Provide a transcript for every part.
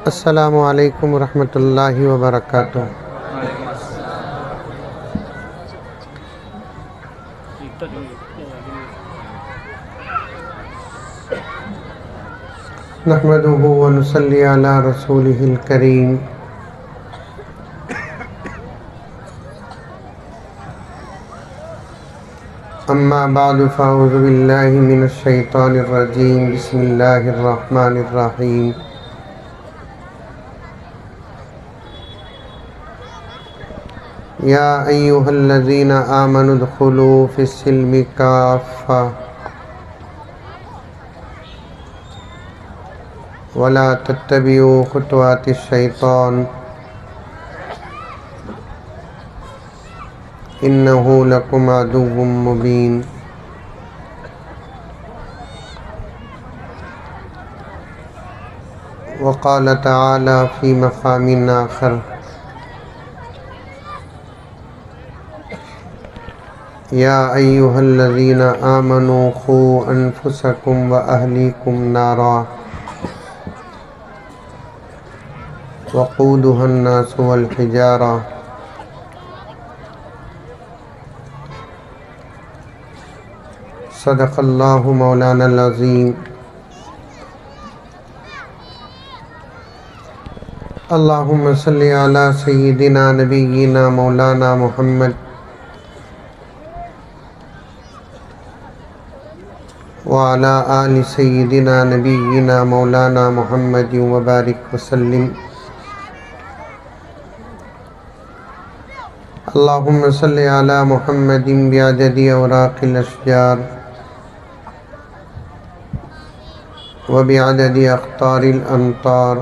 अस्सलामु अलैकुम रहमतुल्लाहि व बरकातुहू। नहमदुहु व नुसल्ली अला रसूलिहिल करीम। अम्मा बादु फ़अऊज़ु बिल्लाहि मिनश शैतानिर रजीम। बिस्मिल्लाहिर रहमानिर रहीम। या अय्युहल्लज़ीना आमनु उदखुलू फ़िस्सिल्मि काफ़्फ़ा वला तत्तबिऊ खुतवातिश शैतान इन्नहु लकुम अदुव्वुम मुबीन। वक़ाल तआला फ़ी मक़ामिन आख़र या अय्युहल्लज़ीना आमनू ख़ू अनफुसकुम व अहलीकुम नारा वक़ूदुहन नासु वल हिजारा सदक़ल्लाहु मौलानल अज़ीम। अल्लाहुम्मा सल्लि अला सय्यिदिना नबिय्यिना मौलाना मुहम्मद व अला आलि सय्यिदिना नबिय्यिना मौलाना मुहम्मद व बारिक वसल्लिम। अल्लाहुम्मा सल्लि अला मुहम्मदिन बिअददि औराक़िल अशजार व बिअददि अख़तारिल अमतार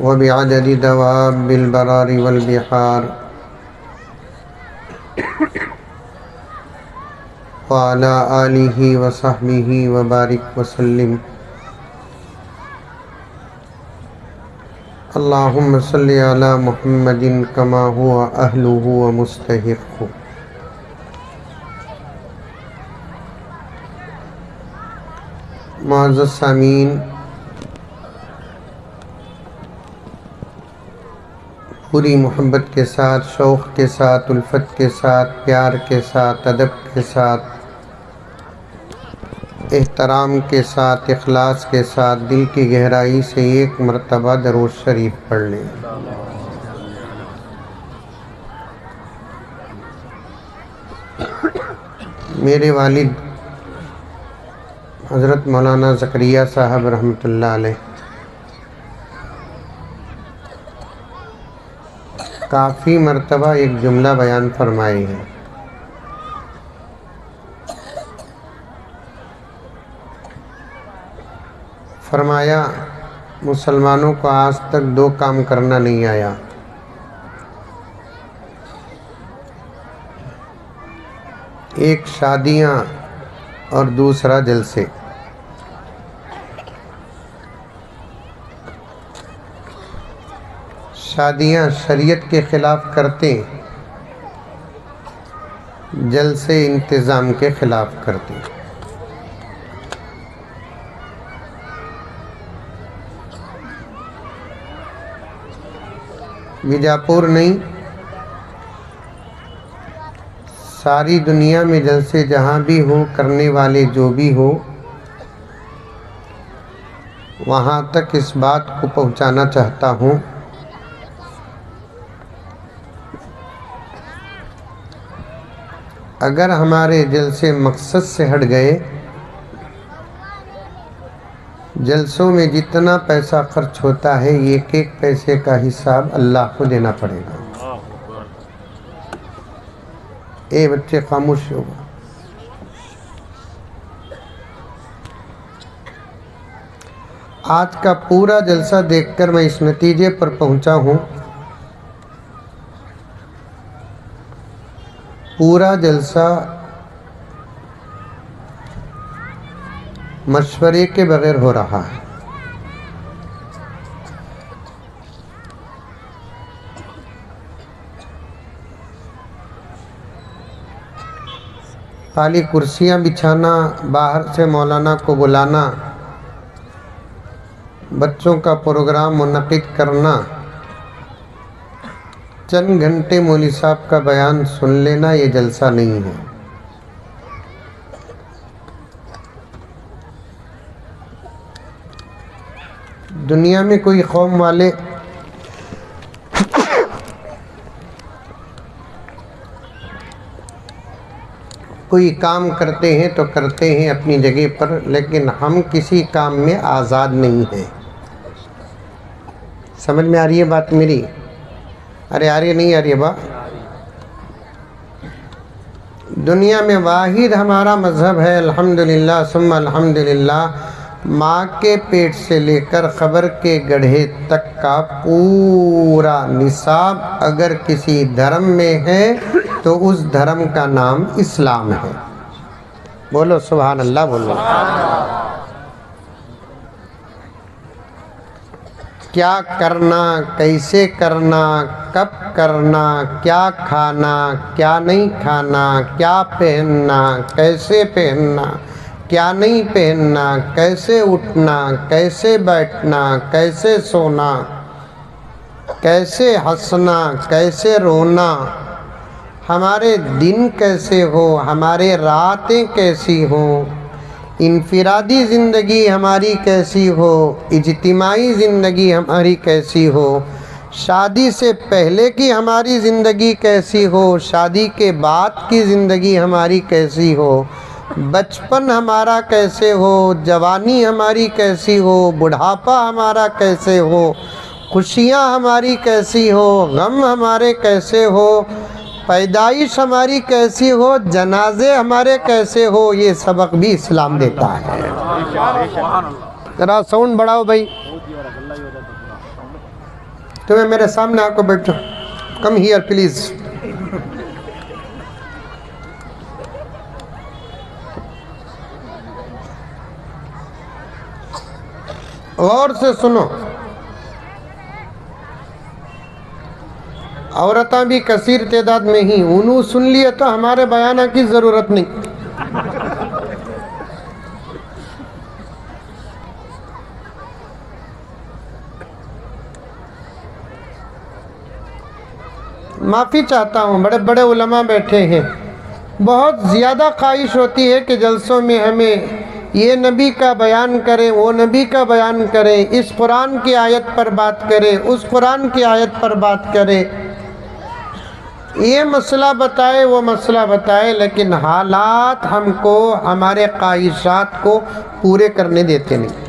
व बिअददि दवाबिल बरारि वल बिहार व अला आलिहि व सहबिहि व बारिक वसल्लिम। अल्लाहुम्मा सल्लि अला मुहम्मदिन कमा हुवा अहलुहु व मुस्तहिक़्क़ु। मुअज़्ज़ज़ सामीन, पूरी मोहब्बत के साथ, शौक़ के साथ, उल्फत के साथ, प्यार के साथ, अदब के साथ, एहतराम के साथ, इखलास के साथ दिल की गहराई से एक मरतबा दरूद शरीफ पढ़ लें। मेरे वालिद हज़रत मौलाना ज़करिया साहब रहमतुल्लाह अलैह काफ़ी मरतबा एक जुमला बयान फरमाए हैं। फरमाया, मुसलमानों को आज तक दो काम करना नहीं आया। एक शादियाँ और दूसरा जलसे। शादियाँ शरीयत के ख़िलाफ़ करते, जलसे इंतज़ाम के ख़िलाफ़ करते। बीजापुर नहीं, सारी दुनिया में जलसे जहाँ भी हो, करने वाले जो भी हो, वहाँ तक इस बात को पहुँचाना चाहता हूँ, अगर हमारे जलसे मकसद से हट गए, जलसों में जितना पैसा खर्च होता है, एक एक पैसे का हिसाब अल्लाह को देना पड़ेगा। ए बच्चे खामोश हो। आज का पूरा जलसा देखकर मैं इस नतीजे पर पहुंचा हूं, पूरा जलसा मशवरे के बगैर हो रहा है। खाली कुर्सियां बिछाना, बाहर से मौलाना को बुलाना, बच्चों का प्रोग्राम मुनक़िद करना, चंद घंटे मौलवी साहब का बयान सुन लेना, ये जलसा नहीं है। दुनिया में कोई कौम वाले कोई काम करते हैं तो करते हैं अपनी जगह पर, लेकिन हम किसी काम में आज़ाद नहीं हैं। समझ में आ रही है बात मेरी? अरे आ रही है, नहीं आ रही है बात? दुनिया में वाहिद हमारा मज़हब है अल्हम्दुलिल्लाह सुम्मा अल्हम्दुलिल्लाह, माँ के पेट से लेकर ख़बर के गड्ढे तक का पूरा निसाब अगर किसी धर्म में है तो उस धर्म का नाम इस्लाम है। बोलो सुभान अल्लाह। बोलो क्या करना, कैसे करना, कब करना, क्या खाना, क्या नहीं खाना, क्या पहनना, कैसे पहनना, क्या नहीं पहनना, कैसे उठना, कैसे बैठना, कैसे सोना, कैसे हंसना, कैसे रोना, हमारे दिन कैसे हो, हमारे रातें कैसी हो, इनफिरादी ज़िंदगी हमारी कैसी हो, इज्तिमाई ज़िंदगी हमारी कैसी हो, शादी से पहले की हमारी ज़िंदगी कैसी हो, शादी के बाद की ज़िंदगी हमारी कैसी हो, बचपन हमारा कैसे हो, जवानी हमारी कैसी हो, बुढ़ापा हमारा कैसे हो, खुशियाँ हमारी कैसी हो, गम हमारे कैसे हो, पैदाइश हमारी कैसी हो, जनाजे हमारे कैसे हो, ये सबक भी इस्लाम देता है। जरा साउंड बढ़ाओ भाई। तुम्हें मेरे सामने आकर बैठो, कम हियर प्लीज। गौर से सुनो, औरतां भी कसीर तादाद में ही, उन्होंने सुन लिए तो हमारे बयान की ज़रूरत नहीं। माफ़ी चाहता हूँ, बड़े बड़े उलमा बैठे हैं, बहुत ज़्यादा ख्वाहिश होती है कि जलसों में हमें ये नबी का बयान करें, वो नबी का बयान करें, इस कुरान की आयत पर बात करें, उस कुरान की आयत पर बात करें, ये मसला बताए, वो मसला बताए, लेकिन हालात हमको हमारे ख्वाहिशात को पूरे करने देते नहीं।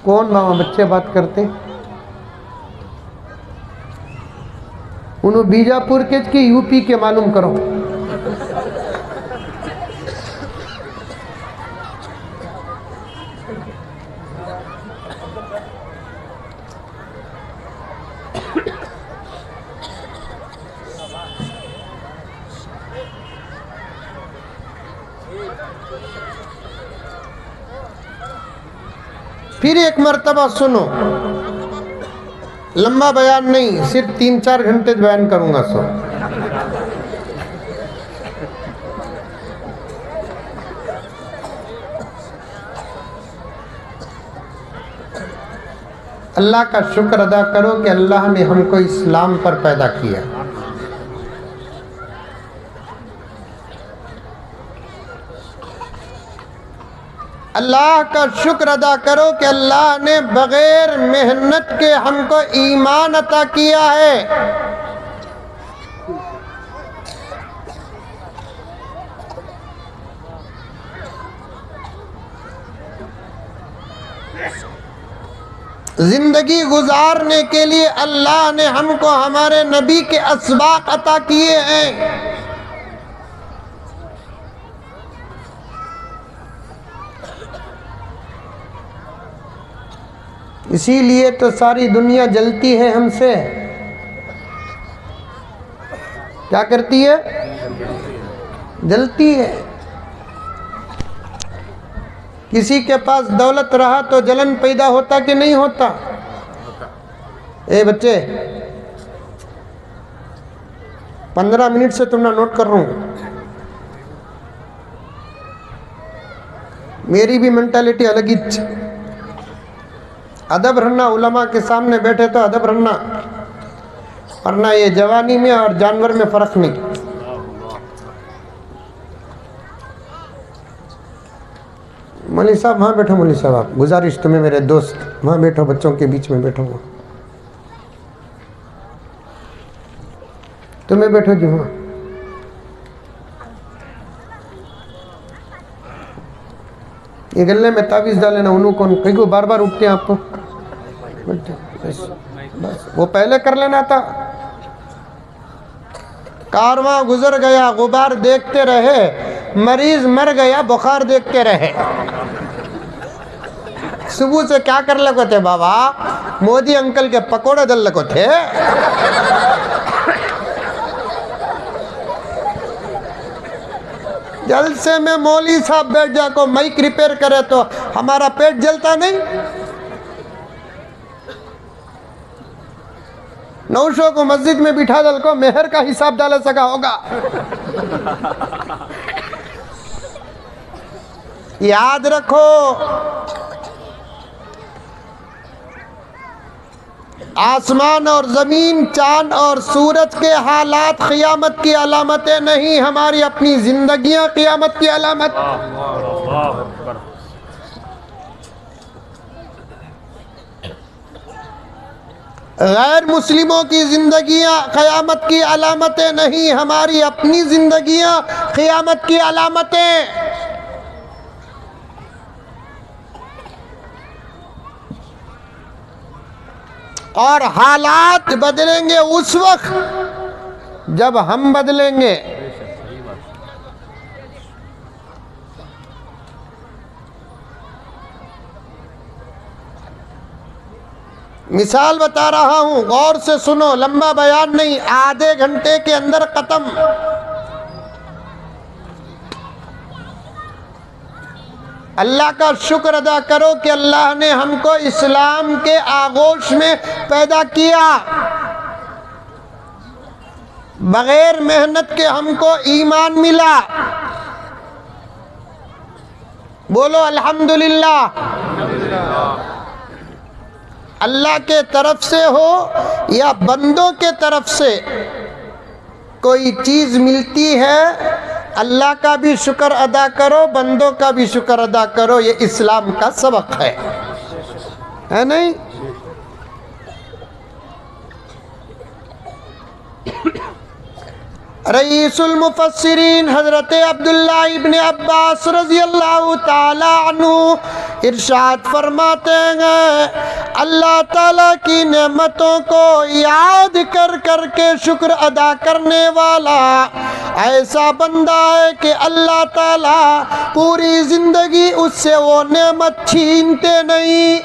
कौन मामा बच्चे बात करते? उन्होंने बीजापुर के यूपी के मालूम करो। फिर एक मर्तबा सुनो, लंबा बयान नहीं, सिर्फ 3-4 घंटे बयान करूंगा। सो अल्लाह का शुक्र अदा करो कि अल्लाह ने हमको इस्लाम पर पैदा किया। अल्लाह का शुक्र अदा करो कि अल्लाह ने बग़ैर मेहनत के हमको ईमान अता किया है। जिंदगी गुजारने के लिए अल्लाह ने हमको हमारे नबी के असबाक अता किए हैं। इसीलिए तो सारी दुनिया जलती है हमसे। क्या करती है? जलती है। किसी के पास दौलत रहा तो जलन पैदा होता कि नहीं होता? ए बच्चे, 15 मिनट से तुमने नोट कर रहा हूँ। मेरी भी मेंटालिटी अलग ही। अदब रखना, उलमा के सामने बैठे तो अदब रखना, वरना ये जवानी में और जानवर में फ़र्क नहीं। मौलवी साहब वहाँ बैठो, मौलवी साहब आप, गुजारिश तुम्हें मेरे दोस्त, वहाँ बैठो, बच्चों के बीच में बैठो, तुम्हें बैठो जी वहाँ। ये गले में ताबीज़ डाले ना, उन्हों कौन कहीं को बार बार उठते हैं आपको, बस वो पहले कर लेना था। कारवां गुजर गया, गुबार देखते रहे, मरीज मर गया, बुखार देखते रहे। सुबह से क्या कर लगो थे बाबा? मोदी अंकल के पकोड़े दल लगो थे। जलसे में मौली साहब बैठ जा को माइक रिपेयर करे तो हमारा पेट जलता नहीं। 900 को मस्जिद में बिठा दल को मेहर का हिसाब डाल सका होगा। याद रखो, आसमान और ज़मीन, चांद और सूरज के हालात क़यामत की अलामतें नहीं, हमारी अपनी ज़िंदगियाँ क़यामत की अलामत। गैर मुस्लिमों की ज़िंदगियाँ क़यामत की अलामतें नहीं, हमारी अपनी ज़िंदगियाँ क़यामत की अलामतें। और हालात बदलेंगे उस वक्त जब हम बदलेंगे। मिसाल बता रहा हूं, गौर से सुनो, लंबा बयान नहीं, आधे घंटे के अंदर खत्म। अल्लाह का शुक्र अदा करो कि अल्लाह ने हमको इस्लाम के आगोश में पैदा किया। बगैर मेहनत के हमको ईमान मिला। बोलो अल्हम्दुलिल्लाह। अल्लाह के तरफ से हो या बंदों के तरफ से कोई चीज़ मिलती है, अल्लाह का भी शुक्र अदा करो, बंदों का भी शुक्र अदा करो। ये इस्लाम का सबक है नहीं? रईसुल मुफस्सिरीन हज़रत अब्दुल्लाह इब्न अब्बास रज़ियल्लाहु ताला अन्हु इरशाद फरमाते हैं, अल्लाह ताला की नेमतों को याद कर कर के शुक्र अदा करने वाला ऐसा बंदा है कि अल्लाह ताला पूरी ज़िंदगी उससे वो नेमत छीनते नहीं।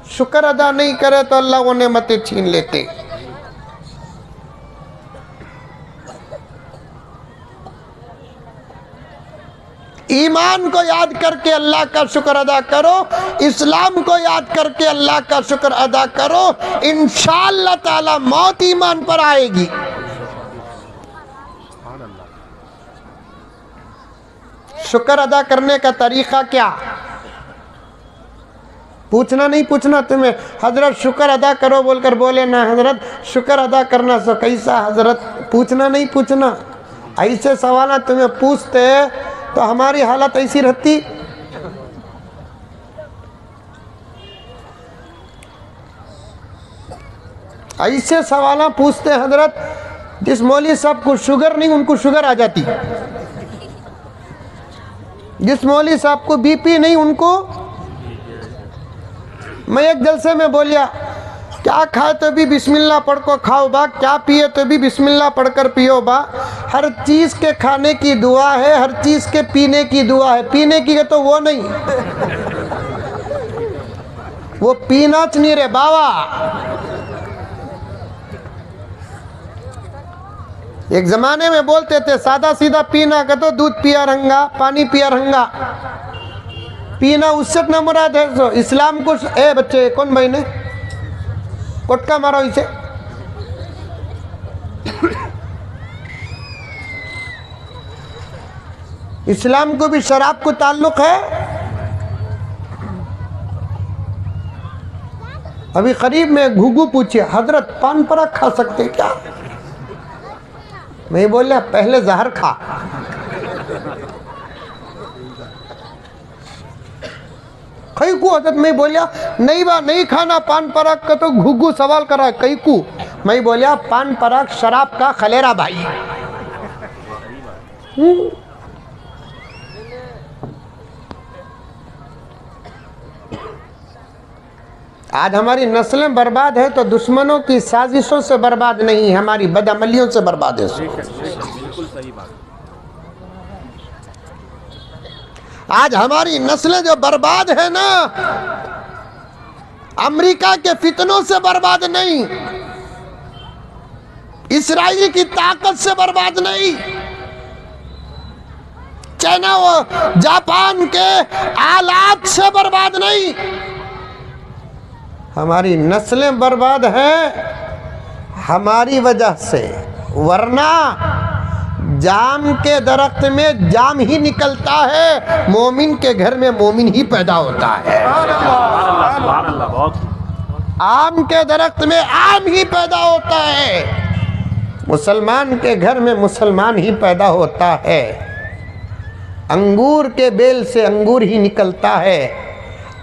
शुक्र अदा नहीं करे तो अल्लाह वो नेमतें छीन लेते। ईमान को याद करके अल्लाह का शुक्र अदा करो, इस्लाम को याद करके अल्लाह का शुक्र अदा करो, इंशाअल्लाह ताला मौत ईमान पर आएगी। शुक्र अदा करने का तरीका क्या? पूछना नहीं पूछना तुम्हें, हजरत शुक्र अदा करो बोलकर बोले ना, हजरत शुक्र अदा करना सो कैसा हजरत, पूछना नहीं पूछना। ऐसे सवाल तुम्हें पूछते तो हमारी हालत ऐसी रहती। ऐसे सवाल पूछते हजरत, जिस मौलवी साहब को शुगर नहीं उनको शुगर आ जाती, जिस मौलवी साहब को बीपी नहीं उनको। मैं एक जलसे में बोलिया, क्या खाए तो भी बिस्मिल्लाह पढ़ को खाओ बा, क्या पिए तो भी बिस्मिल्लाह पढ़कर पियो बा। हर चीज़ के खाने की दुआ है, हर चीज़ के पीने की दुआ है। पीने की तो वो नहीं, वो पीना च नहीं रे बाबा। एक ज़माने में बोलते थे सादा सीधा पीना का तो दूध पिया रंगा, पानी पिया रंगा। पीना उससे न मुराद है। इस्लाम को ए बच्चे कौन भाई ने कोटका मारो इसे। इस्लाम को भी शराब को ताल्लुक है। अभी करीब में घुघू पूछे, हजरत पान पराग खा सकते क्या? मैं बोला पहले जहर खा। कई को हजरत मैं बोलिया नहीं बा नहीं खाना पान पराग का, तो घुघू सवाल करा कई को। मैं बोलिया पान पराग शराब का खलेरा भाई। आज हमारी नस्लें बर्बाद है तो दुश्मनों की साजिशों से बर्बाद नहीं, हमारी बदअमलियों से बर्बाद है। बिल्कुल सही बात। आज हमारी नस्लें जो बर्बाद है ना, अमेरिका के फितनों से बर्बाद नहीं, इस्राइल की ताकत से बर्बाद नहीं, चाइना व जापान के आलात से बर्बाद नहीं, हमारी नस्लें बर्बाद हैं हमारी वजह से। वरना जाम के दरख्त में जाम ही निकलता है, मोमिन के घर में मोमिन ही पैदा होता है। आम के दरख्त में आम ही पैदा होता है, मुसलमान के घर में मुसलमान ही पैदा होता है। अंगूर के बेल से अंगूर ही निकलता है,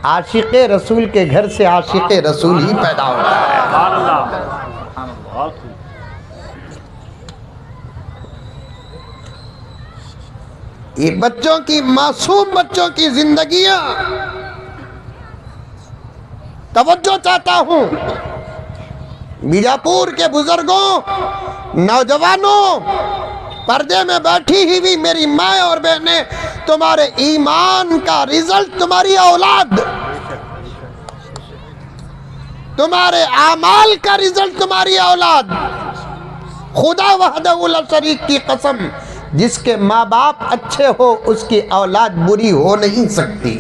आशिक़े रसूल के घर से आशिक़े रसूल ही पैदा होता है। ये बच्चों की, मासूम बच्चों की जिंदगियां, तवज्जो चाहता हूं। बीजापुर के बुजुर्गों, नौजवानों, पर्दे में बैठी हुई मेरी माँ और बहनें, तुम्हारे ईमान का रिजल्ट तुम्हारी औलाद, तुम्हारे आमाल का रिजल्ट तुम्हारी औलाद। खुदा वहदहू ला शरीक की कसम, जिसके माँ बाप अच्छे हो उसकी औलाद बुरी हो नहीं सकती।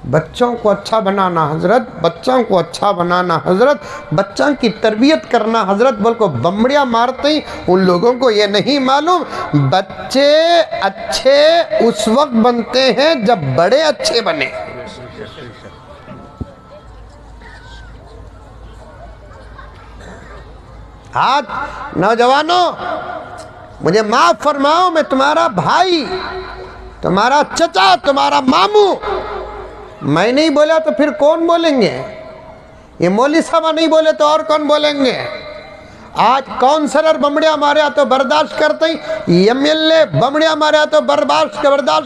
बच्चों को अच्छा बनाना हजरत, बच्चों को अच्छा बनाना हजरत, बच्चों की तरबियत करना हजरत। बोल को बमड़िया मारते ही उन लोगों को ये नहीं मालूम बच्चे अच्छे उस वक्त बनते हैं जब बड़े अच्छे बने। आज नौजवानों, मुझे माफ फरमाओ, मैं तुम्हारा भाई, तुम्हारा चचा, तुम्हारा मामू, मैं नहीं बोला तो फिर कौन बोलेंगे? ये मौली साहब नहीं बोले तो और कौन बोलेंगे? आज काउंसलर बमड़िया मारे तो बर्दाश्त करते, एमएलए बमड़िया मारे तो बर्दाश्त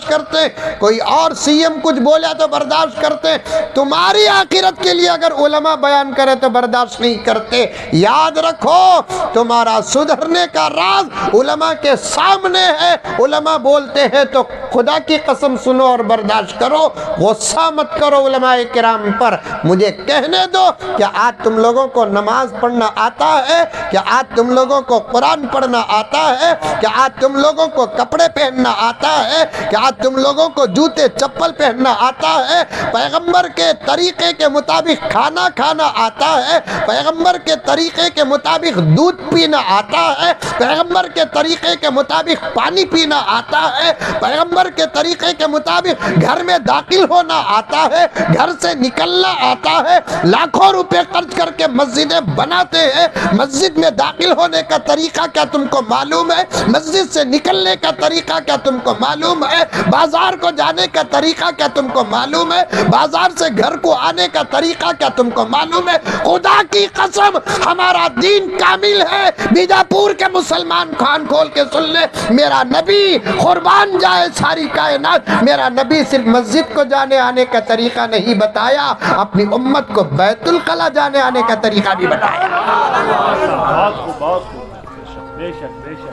करते, कोई और सीएम कुछ बोला तो बर्दाश्त करते। तुम्हारी आखिरत के लिए अगर उलमा बयान करे तो बर्दाश्त नहीं करते। याद रखो, तुम्हारा सुधरने का राज उलमा के सामने है। उलमा बोलते हैं तो खुदा की कसम सुनो और बर्दाश्त करो, गुस्सा मत करो उलमाए किराम पर। मुझे कहने दो, क्या आज तुम लोगों को नमाज पढ़ना आता है? क्या आज तुम लोगों को कुरान पढ़ना आता है? क्या आज तुम लोगों को कपड़े पहनना आता है? क्या आज तुम लोगों को जूते चप्पल पहनना आता है? पैगंबर के तरीके के मुताबिक खाना खाना आता है? पैगंबर के तरीके के मुताबिक दूध पीना आता है? पैगंबर के तरीके के मुताबिक पानी पीना आता है? पैगंबर के तरीके के मुताबिक घर में दाखिल होना आता है, घर से निकलना आता है? लाखों रुपए खर्च करके मस्जिदें बनाते हैं, मस्जिद में दाखिल होने का तरीका क्या तुमको मालूम है? मस्जिद से निकलने का तरीका क्या तुमको मालूम है? बाजार को जाने का तरीका क्या तुमको मालूम है? बाजार से घर को आने का तरीका क्या तुमको मालूम है? खुदा की कसम, हमारा दीन कामिल है। बीजापुर के मुसलमान खान खोल के सुन ले, मेरा नबी कुर्बान जाए सारी कायनात, मेरा नबी सिर्फ मस्जिद को जाने आने का तरीका नहीं बताया, अपनी उम्मत को बैतुल कला जाने आने का तरीका भी बताया।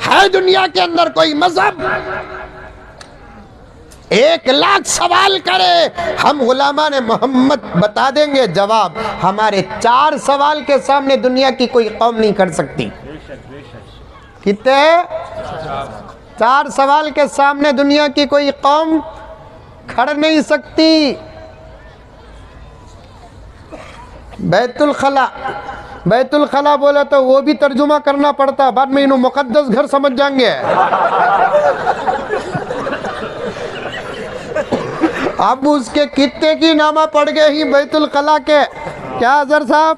है दुनिया के अंदर कोई मजहब 1,00,000 सवाल करे, हम गुलामा ने मोहम्मद बता देंगे जवाब। हमारे 4 सवाल के सामने दुनिया की कोई कौम नहीं कर सकती। कितने? 4 सवाल के सामने दुनिया की कोई कौम खड़ नहीं सकती। बैतुल खला, बैतुल खला बोले तो वो भी तर्जुमा करना पड़ता, बाद में इन्हों मुकद्दस घर समझ जाएंगे। अब उसके कितने की नामा पड़ गए ही बैतुल खला के। क्या अजहर साहब,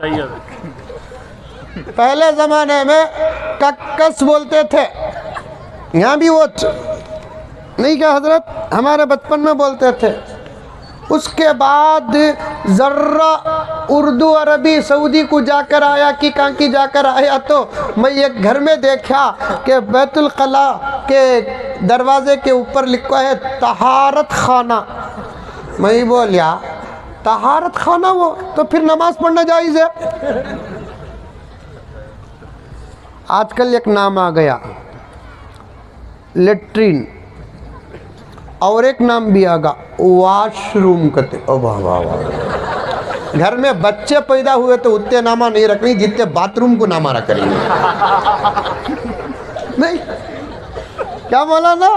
पहले जमाने में कक्कस बोलते थे, यहाँ भी वो नहीं क्या हजरत, हमारे बचपन में बोलते थे। उसके बाद जर्रा उर्दू अरबी सऊदी को जाकर आया कि कहाँ की जाकर आया, तो मैं एक घर में देखा कि बैतुल खला के दरवाजे के ऊपर लिखा है तहारत खाना। मैं बोलिया तहारत खाना, वो तो फिर नमाज पढ़ना जायज़ है। आजकल एक नाम आ गया लेट्रिन, और एक नाम भी आगा वॉशरूम कहते। ओ वाह वाह वाह। घर में बच्चे पैदा हुए तो उतने नामा नहीं रखनी जितने बाथरूम को नामा रख रही नहीं, क्या बोला ना।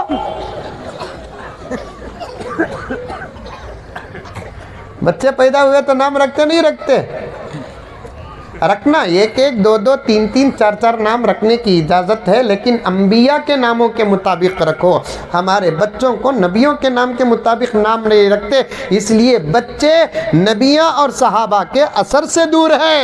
बच्चे पैदा हुए तो नाम रखते नहीं रखते, रखना एक एक दो दो तीन तीन चार चार नाम रखने की इजाज़त है, लेकिन अंबिया के नामों के मुताबिक रखो। हमारे बच्चों को नबियों के नाम के मुताबिक नाम नहीं रखते, इसलिए बच्चे नबियाँ और सहाबा के असर से दूर हैं।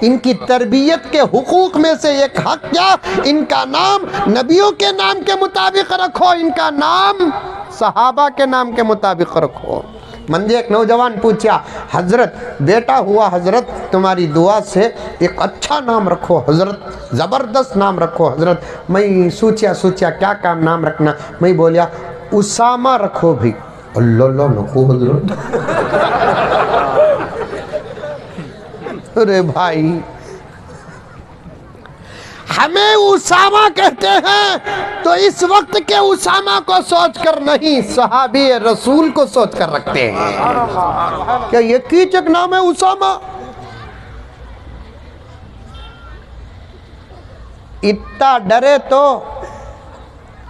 इनकी तरबियत के हुकूक में से एक हक क्या, इनका नाम नबियों के नाम के मुताबिक रखो, इनका नाम सहाबा के नाम के मुताबिक रखो। मुझे एक नौजवान पूछा, हजरत बेटा हुआ हजरत, तुम्हारी दुआ से एक अच्छा नाम रखो हजरत, ज़बरदस्त नाम रखो हजरत। मैं सोचा क्या नाम रखना, मैं बोलिया उसामा रखो भाई। अल्लाह नको हजरत। अरे भाई, हमें उसामा कहते हैं तो इस वक्त के उसामा को सोच कर नहीं, सहाबी रसूल को सोच कर रखते हैं। क्या ये कीचक नाम है उसामा? इतना डरे तो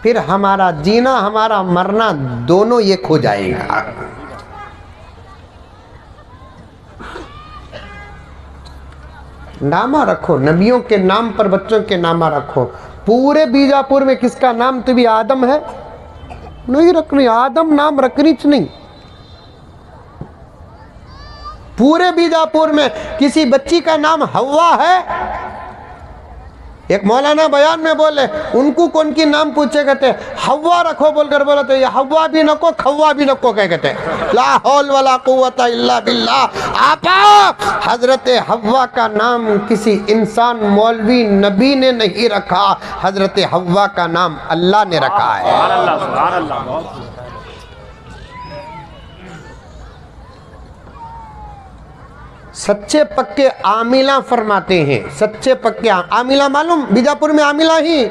फिर हमारा जीना हमारा मरना दोनों एक हो जाएगा। नामा रखो, नबियों के नाम पर बच्चों के नामा रखो। पूरे बीजापुर में किसका नाम तो भी आदम है? नहीं रखनी, आदम नाम रखनी नहीं। पूरे बीजापुर में किसी बच्ची का नाम हव्वा है? एक मौलाना बयान में बोले, उनको कौन की नाम पूछे कहते हव्वा रखो बोलकर बोला, तो ये हव्वा भी नको खव्वा भी नको कह कहते ला हौल वला कुव्वता इल्ला बिल्लाह। आपा हजरत हव्वा का नाम किसी इंसान मौलवी नबी ने नहीं रखा, हजरत हव्वा का नाम अल्लाह ने रखा है। सच्चे पक्के आमिला फरमाते हैं, सच्चे पक्के आमिला मालूम, बीजापुर में आमिला ही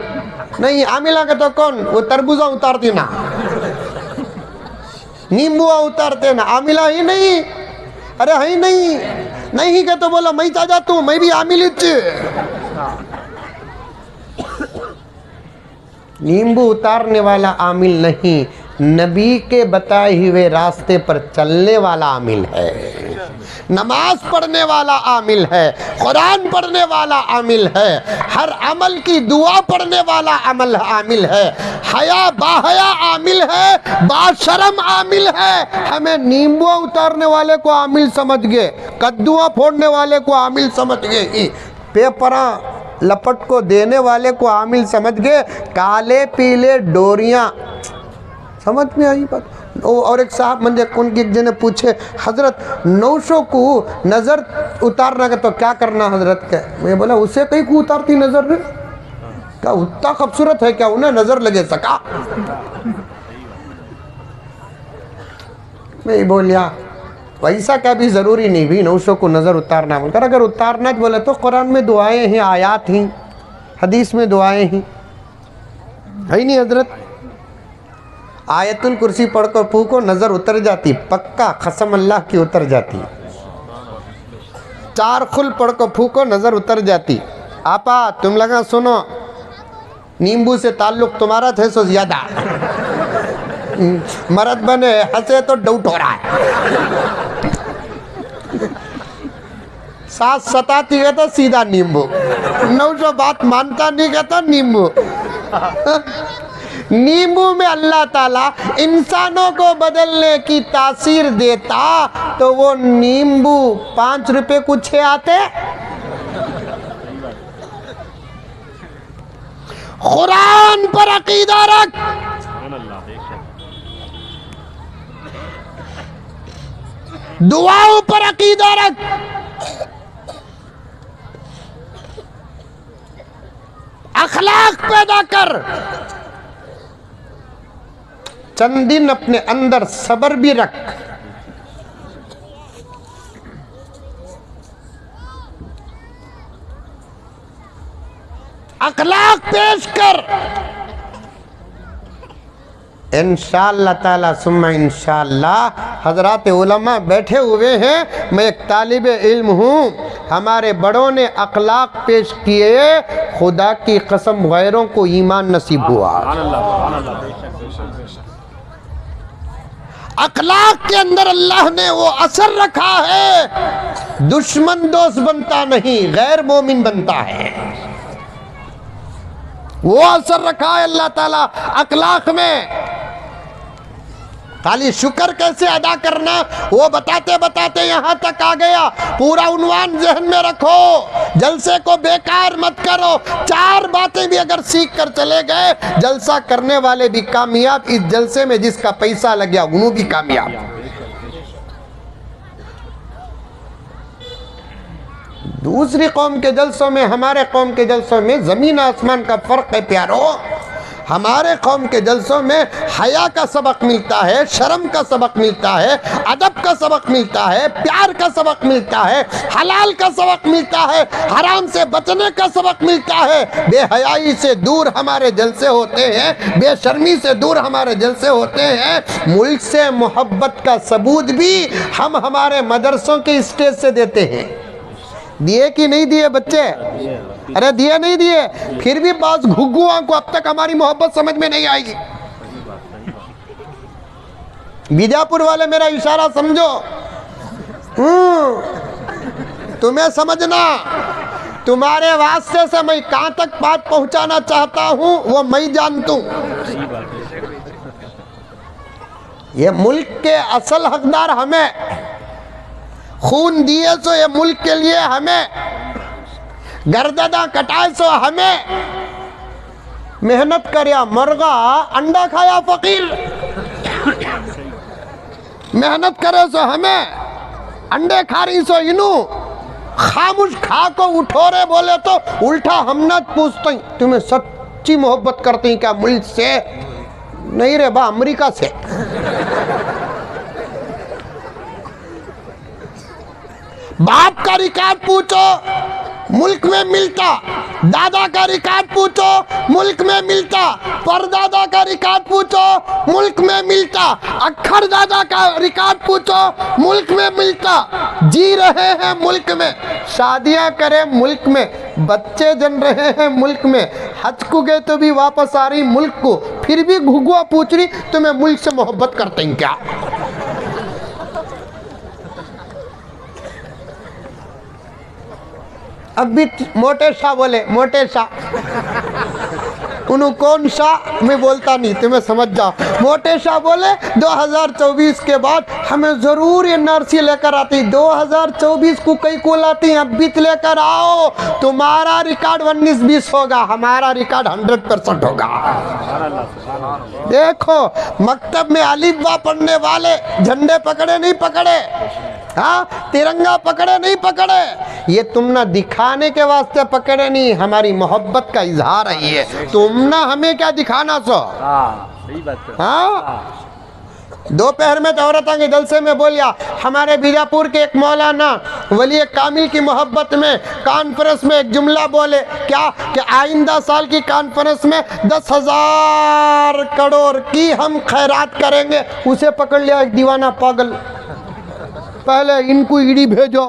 नहीं, आमिला का तो कौन, वो तरबूजा उतारती ना, नींबुआ उतारते ना, आमिला ही नहीं। अरे है नहीं, नहीं के तो बोला मैं चाचा तू, मैं भी आमिल। नींबू उतारने वाला आमिल नहीं, नबी के बताए हुए रास्ते पर चलने वाला आमिल है, नमाज पढ़ने वाला आमिल है, कुरान पढ़ने वाला आमिल है, हर अमल की दुआ पढ़ने वाला आमिल है, हया बाहया आमिल है, बाशरम आमिल है। हमें नींबुआ उतारने वाले को आमिल समझ गए, कद्दुआ फोड़ने वाले को आमिल समझ गए, पेपरा लपट को देने वाले को आमिल समझ गए, काले पीले डोरियां समझ में आई बात। और एक साहब मंजे कौन की एक जने पूछे, हजरत 900 को नज़र उतारना का तो क्या करना हजरत के? मैं बोला उसे कहीं को उतारती नज़र रे, क्या उतना खूबसूरत है क्या उन्हें नज़र लगे सका? मैं बोलिया वैसा क्या भी ज़रूरी नहीं भी 900 को नज़र उतारना, बोलकर अगर उतारना बोले तो कुरान में दुआएं हैं, आयात ही, हदीस में दुआएं ही है नहीं हजरत। आयतुल कुर्सी पढ़कर फूको नज़र उतर जाती, पक्का कसम अल्लाह की उतर जाती। चार खुल पढ़कर फूको नज़र उतर जाती। आपा तुम लगा सुनो, नींबू से ताल्लुक तुम्हारा थे सो ज़्यादा, मर्द बने हंसे तो डाउट हो रहा है। सास सताती है तो सीधा नींबू, नौशो बात मानता नहीं है तो नींबू। नींबू में अल्लाह ताला इंसानों को बदलने की तासीर देता तो वो नींबू 5 रुपए को 6 आते। कुरान पर अकीदा रख, दुआओं पर अकीदा रख, अखलाक पैदा कर, चंद दिन अपने अंदर सब्र भी रख। अखलाक पेश कर, इंशाअल्लाह ताला सुम्मा इंशाअल्लाह। हजरात उलमा बैठे हुए हैं, मैं एक तालिब इल्म हूँ। हमारे बड़ों ने अखलाक पेश किए, खुदा की कसम गैरों को ईमान नसीब हुआ। अखलाक के अंदर अल्लाह ने वो असर रखा है, दुश्मन दोस्त बनता नहीं, गैर मोमिन बनता है। वो असर रखा है अल्लाह ताला अखलाक में। खाली शुक्र कैसे अदा करना वो बताते बताते यहाँ तक आ गया। पूरा उन्वान जहन में रखो, जलसे को बेकार मत करो। 4 बातें भी अगर सीख कर चले गए, जलसा करने वाले भी कामयाब, इस जलसे में जिसका पैसा लग गया वो भी कामयाब। दूसरी कौम के जलसों में हमारे कौम के जलसों में जमीन आसमान का फर्क है प्यारो। हमारे कौम के जलसों में हया का सबक मिलता है, शर्म का सबक मिलता है, अदब का सबक मिलता है, प्यार का सबक मिलता है, हलाल का सबक मिलता है, हराम से बचने का सबक मिलता है। बेहयाई से दूर हमारे जलसे होते हैं, बेशर्मी से दूर हमारे जलसे होते हैं। मुल्क से मोहब्बत का सबूत भी हम हमारे मदरसों के स्टेज से देते हैं। दिए कि नहीं दिए बच्चे? अरे दिए नहीं दिए? फिर भी बाज घुग्गुआ को अब तक हमारी मोहब्बत समझ में नहीं आएगी। बीजापुर वाले मेरा इशारा समझो, तुम्हें समझना, तुम्हारे वास्ते से मैं कहां तक बात पहुंचाना चाहता हूं वो मैं जानता हूं। ये मुल्क के असल हकदार हमें, खून दिए सो ये मुल्क के लिए हमें, गर्ददा कटाए सो हमें, मेहनत करया मरगा अंडा खाया फकीर। मेहनत करे सो हमें, अंडे खा रही सो इनू, खामुश खा को उठो रे बोले तो उल्टा हम न पूछते तुम्हें सच्ची मोहब्बत करते हैं क्या मुल्क से? नहीं रे बा, अमेरिका से। बाप का रिकॉर्ड पूछो मुल्क में मिलता, दादा का रिकॉर्ड पूछो मुल्क में मिलता, परदादा का रिकॉर्ड पूछो मुल्क में मिलता, अक्खर दादा का रिकॉर्ड पूछो मुल्क में मिलता। जी रहे हैं मुल्क में, शादियां करें मुल्क में, बच्चे जन रहे हैं मुल्क में, हज को गए तो भी वापस आ रही मुल्क को, फिर भी घुगुआ पूछ रही तुम्हें मुल्क से मोहब्बत करते हैं क्या? अब भी मोटे शाह बोले, मोटे शाह उन्हों कौन शाह मैं बोलता नहीं, तुम्हें समझ जाओ। मोटे शाह बोले 2024 के बाद हमें जरूर एनआरसी लेकर आती, 2024 को कई को लाती, अब भी लेकर आओ। तुम्हारा रिकॉर्ड 19-20 होगा, हमारा रिकॉर्ड 100% होगा। देखो मकतब में अलीफ बा पढ़ने वाले झंडे पकड़े नहीं पकड़े, हाँ तिरंगा पकड़े नहीं पकड़े, ये तुम ना दिखाने के वास्ते पकड़े नहीं, हमारी मोहब्बत का इजहार है ये। तुम ना हमें क्या दिखाना सो? सही बात है। हाँ दोपहर में तो औरतों के जलसे में बोलिया, हमारे बीजापुर के एक मौलाना वली कामिल की मोहब्बत में कॉन्फ्रेंस में एक जुमला बोले, क्या कि आइंदा साल की कॉन्फ्रेंस में 10,000 करोड़ की हम खैरात करेंगे। उसे पकड़ लिया एक दीवाना पागल, पहले इनको ईडी भेजो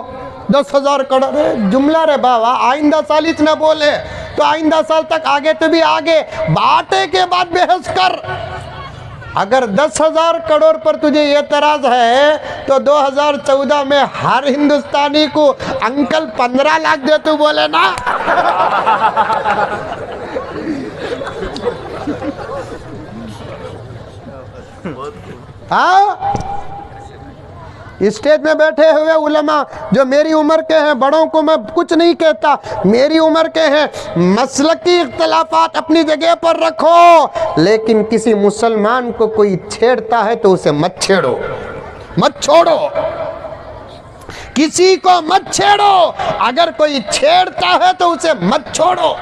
10,000 करोड़ जुमला रे बाबा, आइंदा साल इतना बोले तो आइंदा साल तक आगे तो भी आगे, बाटे के बाद बहस कर। अगर 10,000 करोड़ पर तुझे एतराज है तो 2014 में हर हिंदुस्तानी को अंकल 15 लाख दे, तू बोले ना। हाँ, स्टेज में बैठे हुए उलमा जो मेरी उम्र के हैं, बड़ों को मैं कुछ नहीं कहता, मेरी उम्र के हैं, मसलकी इख्तलाफात अपनी जगह पर रखो, लेकिन किसी मुसलमान को कोई छेड़ता है तो उसे मत छेड़ो, मत छोड़ो, किसी को मत छेड़ो। अगर कोई छेड़ता है तो उसे मत छोड़ो,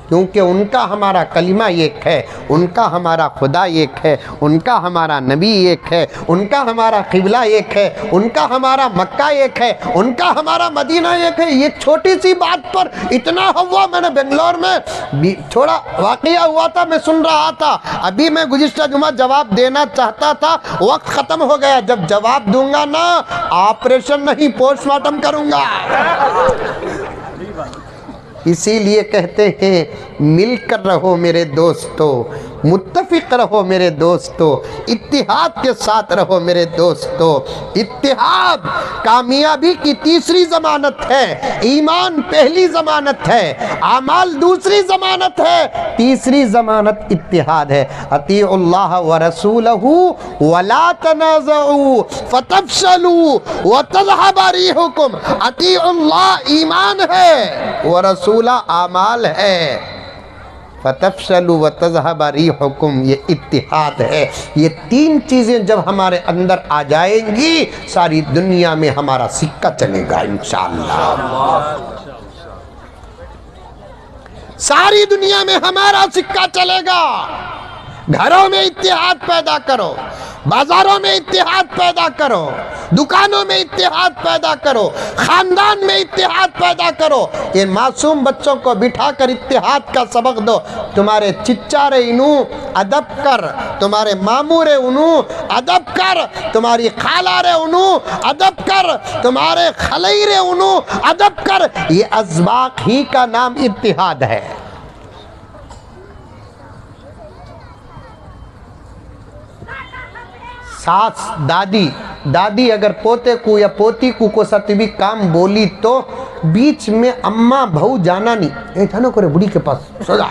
क्योंकि उनका हमारा कलिमा एक है, उनका हमारा खुदा एक है, उनका हमारा नबी एक है, उनका हमारा किबला एक है, उनका हमारा मक्का एक है, उनका हमारा मदीना एक है। ये छोटी सी बात पर इतना हुआ। मैंने बेंगलोर में थोड़ा वाकया हुआ था, मैं सुन रहा था, अभी मैं गुज़िश्ता जुमा जवाब देना चाहता था, वक्त ख़त्म हो गया। जब जवाब दूंगा ना, ऑपरेशन नहीं पोस्टमार्टम करूंगा। इसीलिए कहते हैं मिलकर रहो मेरे दोस्तों, मुत्तफिक रहो मेरे दोस्तों, इत्तिहाद के साथ रहो मेरे दोस्तों। इत्तिहाद कामयाबी की तीसरी ज़मानत है, ईमान पहली ज़मानत है, आमाल दूसरी ज़मानत है, तीसरी ज़मानत इत्तिहाद है। अतीउल्लाह व रसूलहू वला तनाज़ऊ फतफशलू व तज़हब रिहुकुम। अतीउल्लाह ईमान है, व रसूला आमाल है, फतफशलू व तज़हब रिहुकुम ये इत्तिहाद है। ये तीन चीज़ें जब हमारे अंदर आ जाएंगी, सारी दुनिया में हमारा सिक्का चलेगा इंशाअल्लाह। सारी दुनिया में हमारा सिक्का चलेगा। घरों में इत्तिहाद पैदा करो, बाजारों में इत्तिहाद पैदा करो, दुकानों में इत्तिहाद पैदा करो, खानदान में इत्तिहाद पैदा करो। इन मासूम बच्चों को बिठाकर इत्तिहाद का सबक दो। तुम्हारे चिच्चा रे इनू अदब कर, तुम्हारे मामू रे उनू अदब कर, तुम्हारी खाला रे उनू अदब कर, तुम्हारे खलई रे उनू अदब कर। ये अज़बाक ही का नाम इत्तिहाद है। सास दादी, दादी अगर पोते को या पोती को सती भी काम बोली तो बीच में अम्मा भाऊ जाना नहीं, ऐसा ना करे बुढ़ी के पास सजा।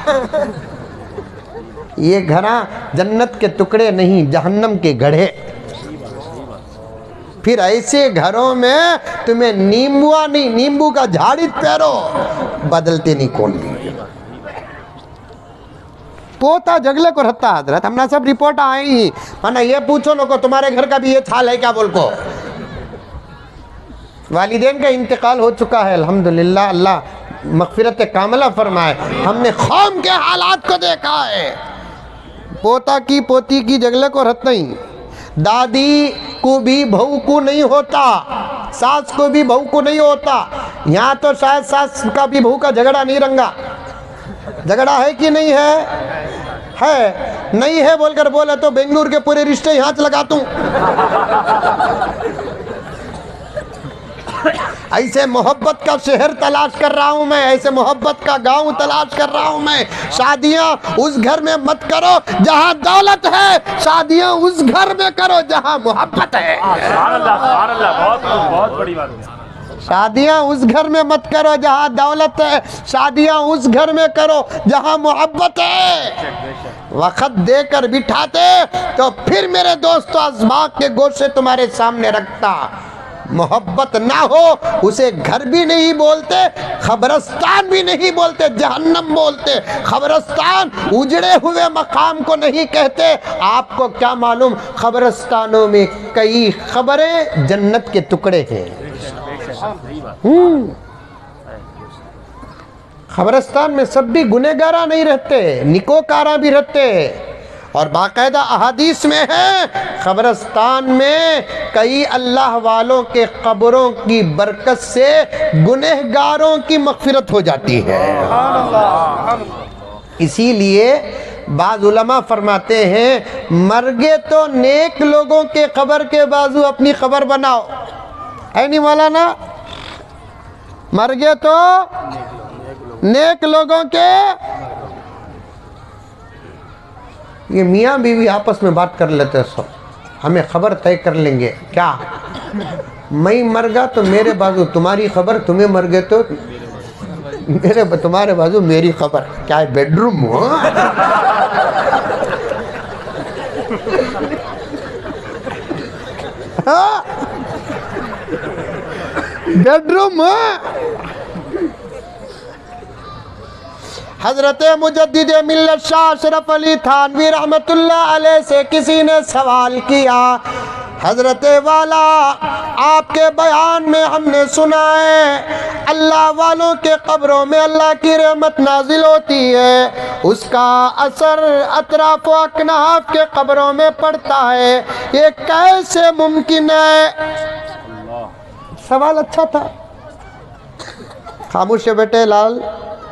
ये घरा जन्नत के टुकड़े नहीं, जहन्नम के गढ़े। फिर ऐसे घरों में तुम्हें नींबुआ नहीं, नींबू का झाड़ी पैरो, बदलते नहीं कौन भी। पोता जगले को रहता हजरत, हमने सब रिपोर्ट आई, माना ये पूछो लोगों तुम्हारे घर का भी ये हाल है क्या बोल को। वालिदैन का इंतकाल हो चुका है अल्हम्दुलिल्लाह, अल्लाह मग़फ़िरत कामिला फरमाए। हमने कौम के हालात को देखा है। पोता की पोती की जगले को रहता ही, दादी को भी बहू को नहीं होता, सास को भी बहू को नहीं होता। यहाँ तो शायद सास का भी बहू का झगड़ा नहीं रंगा। झगड़ा है कि नहीं है? है नहीं है बोलकर बोले तो बेंगलुरु के पूरे रिश्ते यहाँ से लगा दूं। ऐसे मोहब्बत का शहर तलाश कर रहा हूं मैं, ऐसे मोहब्बत का गांव तलाश कर रहा हूं मैं। शादियां उस घर में मत करो जहां दौलत है, शादियां उस घर में करो जहां मोहब्बत है। बहुत बड़ी बात है। शादियां उस घर में मत करो जहां दौलत है, शादियां उस घर में करो जहां मोहब्बत है। वक्त देकर बिठाते तो फिर मेरे दोस्तों अज़बाक के गोशे तुम्हारे सामने रखता। मोहब्बत ना हो उसे घर भी नहीं बोलते, खबरस्तान भी नहीं बोलते, जहन्नम बोलते। खबरस्तान उजड़े हुए मकाम को नहीं कहते। आपको क्या मालूम, खबरस्तानों में कई खबरें जन्नत के टुकड़े हैं। खबरस्तान में सब भी गुनहगारा नहीं रहते, निकोकारा भी रहते। और बाकायदा अहादीस में है, खबरस्तान में कई अल्लाह वालों के कब्रों की बरकत से गुनहगारों की मग़फ़िरत हो जाती है। इसीलिए बाज़ उलमा फरमाते हैं, मरगे तो नेक लोगों के कब्र के बाजू अपनी कब्र बनाओ। है नहीं मौलाना? मरगे तो नेक लोगों के ये मियाँ बीवी आपस में बात कर लेते सो, हमें खबर तय कर लेंगे क्या, मैं मर गया तो मेरे बाजू तुम्हारी खबर, तुम्हें मर गए तो तुम्हारे बाजू मेरी खबर। क्या है बेडरूम हो? हाँ? बेडरूम हो? हजरत मुजद्दिद मिल्लत शाह अशरफ अली थानवी रहमतुल्लाह अलैह से किसी ने सवाल किया, हजरत वाला आपके बयान में हमने सुना है अल्लाह वालों के कब्रों में अल्लाह की रहमत नाजिल होती है, उसका असर अतराफ व अकनाफ के कब्रों में पड़ता है, ये कैसे मुमकिन है? सवाल अच्छा था। खामोश बेटे लाल,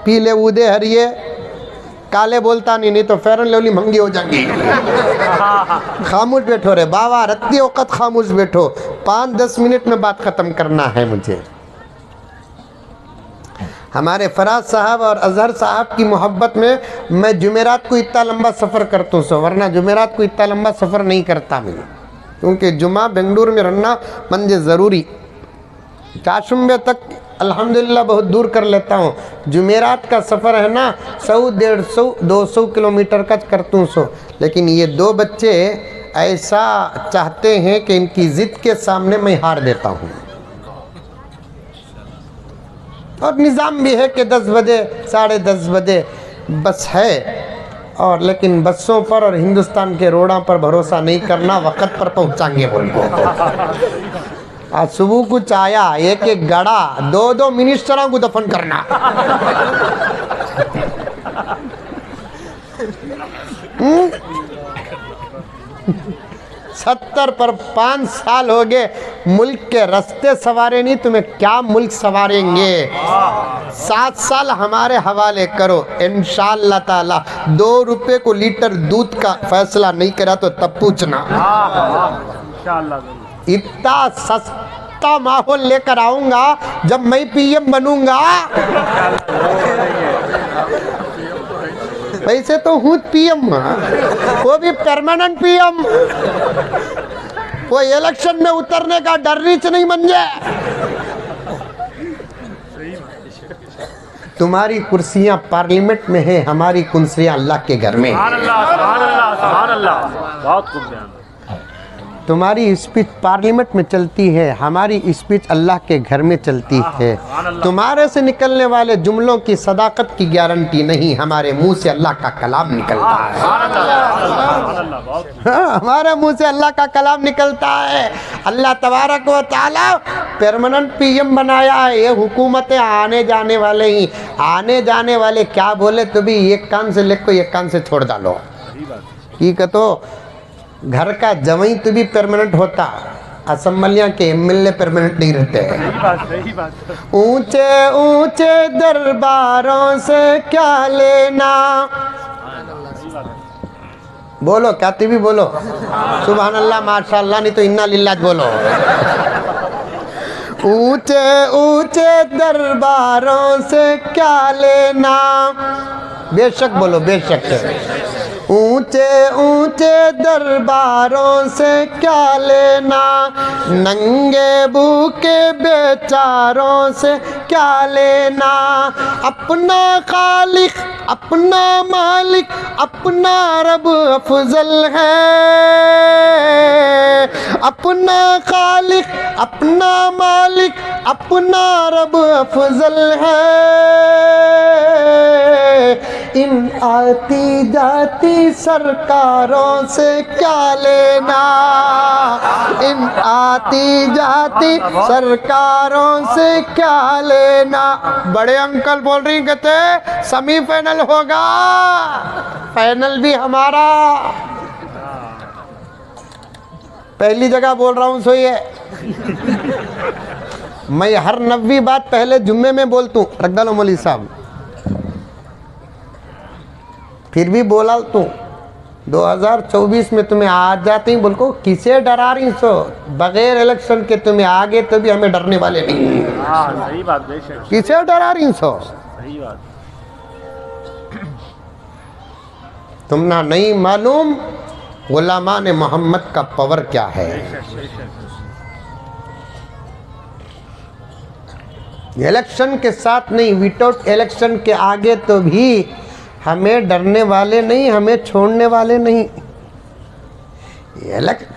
पीले ऊदे हरिये काले बोलता नहीं तो फेरन लवली महंगी हो जाएंगी। खामोश बैठो रे बाबा, रत्ती वक़्त खामोश बैठो, 5-10 मिनट में बात ख़त्म करना है मुझे। हमारे फराज साहब और अजहर साहब की मोहब्बत में मैं जुमेरात को इतना लंबा सफ़र करता हूँ, वरना जुमेरात को इतना लंबा सफ़र नहीं करता मैं, क्योंकि जुमा बेंगलुरु में रहना मंजे ज़रूरी। काशुम्बे तक अल्हम्दुलिल्लाह बहुत दूर कर लेता हूँ, जुमेरात का सफ़र है ना 100-150-200 किलोमीटर का करता हूँ लेकिन ये दो बच्चे ऐसा चाहते हैं कि इनकी ज़िद के सामने मैं हार देता हूँ। और निज़ाम भी है कि 10 बजे 10:30 बजे बस है, और लेकिन बसों पर और हिंदुस्तान के रोडों पर भरोसा नहीं करना, वक़्त पर पहुँचाएंगे बोल को। आज सुबह कुछ आया एक गड़ा 2 मिनिस्टरों को दफन करना। 70 पर 5 साल हो गए, मुल्क के रास्ते सवारे नहीं, तुम्हें क्या मुल्क सवारेंगे? 7 साल हमारे हवाले करो, इंशाअल्लाह ताला 2 रुपए को लीटर दूध का फैसला नहीं करा तो तब पूछना। इतना सस्ता माहौल लेकर आऊंगा जब मैं पीएम बनूंगा। वैसे तो हूँ पीएम, वो भी परमानेंट पीएम, वो इलेक्शन में उतरने का डर रीच नहीं बन जाए। तुम्हारी कुर्सियां पार्लियामेंट में है, हमारी कुर्सियां अल्लाह के घर में। बहुत खूब ध्यान। तुम्हारी स्पीच पार्लियामेंट में चलती है, हमारी स्पीच अल्लाह के घर में चलती है। तुम्हारे से निकलने वाले जुमलों की सदाकत की गारंटी नहीं, हमारे मुंह से अल्लाह का कलाम निकलता है। हाँ, हमारे मुंह से अल्लाह का कलाम निकलता है। अल्लाह तबारक व तआला परमानेंट पीएम बनाया है। ये हुकूमतें आने जाने वाले ही, आने जाने वाले क्या बोले तो भी एक कान से लेकर एक कान से छोड़ डालो। ठीक है, तो घर का जवाई तो भी परमानेंट होता, असम्बलियाँ के एमएलए परमानेंट नहीं रहते। ऊंचे ऊंचे दरबारों से क्या लेना, बोलो क्या भी बोलो, सुभान अल्लाह माशाअल्लाह, नहीं तो इन्ना लिल्लाह बोलो। ऊंचे ऊंचे दरबारों से क्या लेना, बेशक बोलो बेशक। ऊंचे ऊंचे दरबारों से क्या लेना, नंगे भूखे बेचारों से क्या लेना। अपना खालिक अपना मालिक अपना रब अफजल है, अपना खालिक अपना मालिक अपना रब अफजल है। इन आती जाती सरकारों से क्या लेना, इन आती जाती सरकारों से क्या लेना। बड़े अंकल बोल रही, कहते सेमीफाइनल होगा, फाइनल भी हमारा। पहली जगह बोल रहा हूँ सोइए, मैं हर 90 बात पहले जुम्मे में बोलता हूँ, रख डालो मौलवी साहब, फिर भी बोला तू 2024 में तुम्हें आ जाते ही बोल को किसे डरा रही सो, बगैर इलेक्शन के तुम्हें आगे तो भी हमें डरने वाले नहीं। सही बात, किसे डरा रही सो। सही बात। तुमना नहीं मालूम गुलामान मोहम्मद का पावर क्या है। इलेक्शन के साथ नहीं, विदाउट इलेक्शन के आगे तो भी हमें डरने वाले नहीं, हमें छोड़ने वाले नहीं।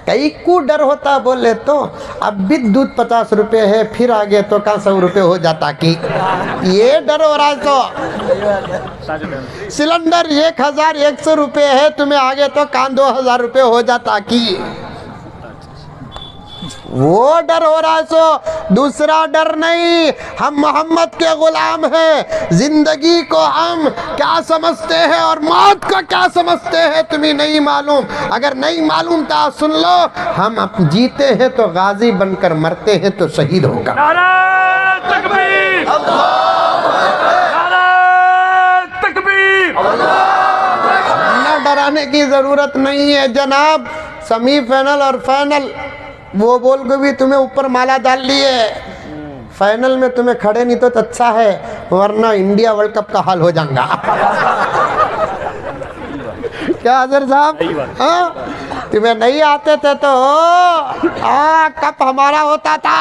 कई को डर होता बोले तो अब भी दूध 50 रुपये है, फिर आगे तो कहाँ 100 रुपये हो जाता कि ये डर हो रहा है। तो सिलेंडर 1100 रुपये है, तुम्हें आगे तो कहाँ 2000 रुपये हो जाता कि वो डर हो रहा है। सो दूसरा डर नहीं, हम मोहम्मद के गुलाम हैं। जिंदगी को हम क्या समझते हैं और मौत को क्या समझते हैं तुम्हें नहीं मालूम। अगर नहीं मालूम तो सुन लो, हम जीते हैं तो गाजी बनकर, मरते हैं तो शहीद होगा। नारा तकबीर, नारा तकबीर। ना डराने की जरूरत नहीं है जनाब। सेमीफाइनल और फाइनल वो बोल के भी तुम्हें ऊपर माला डाल लिए, फाइनल में तुम्हें खड़े नहीं तो अच्छा है, वरना इंडिया वर्ल्ड कप का हाल हो जाएगा। क्या हजर साहब, हाँ तुम्हें नहीं आते थे तो कप हमारा होता था।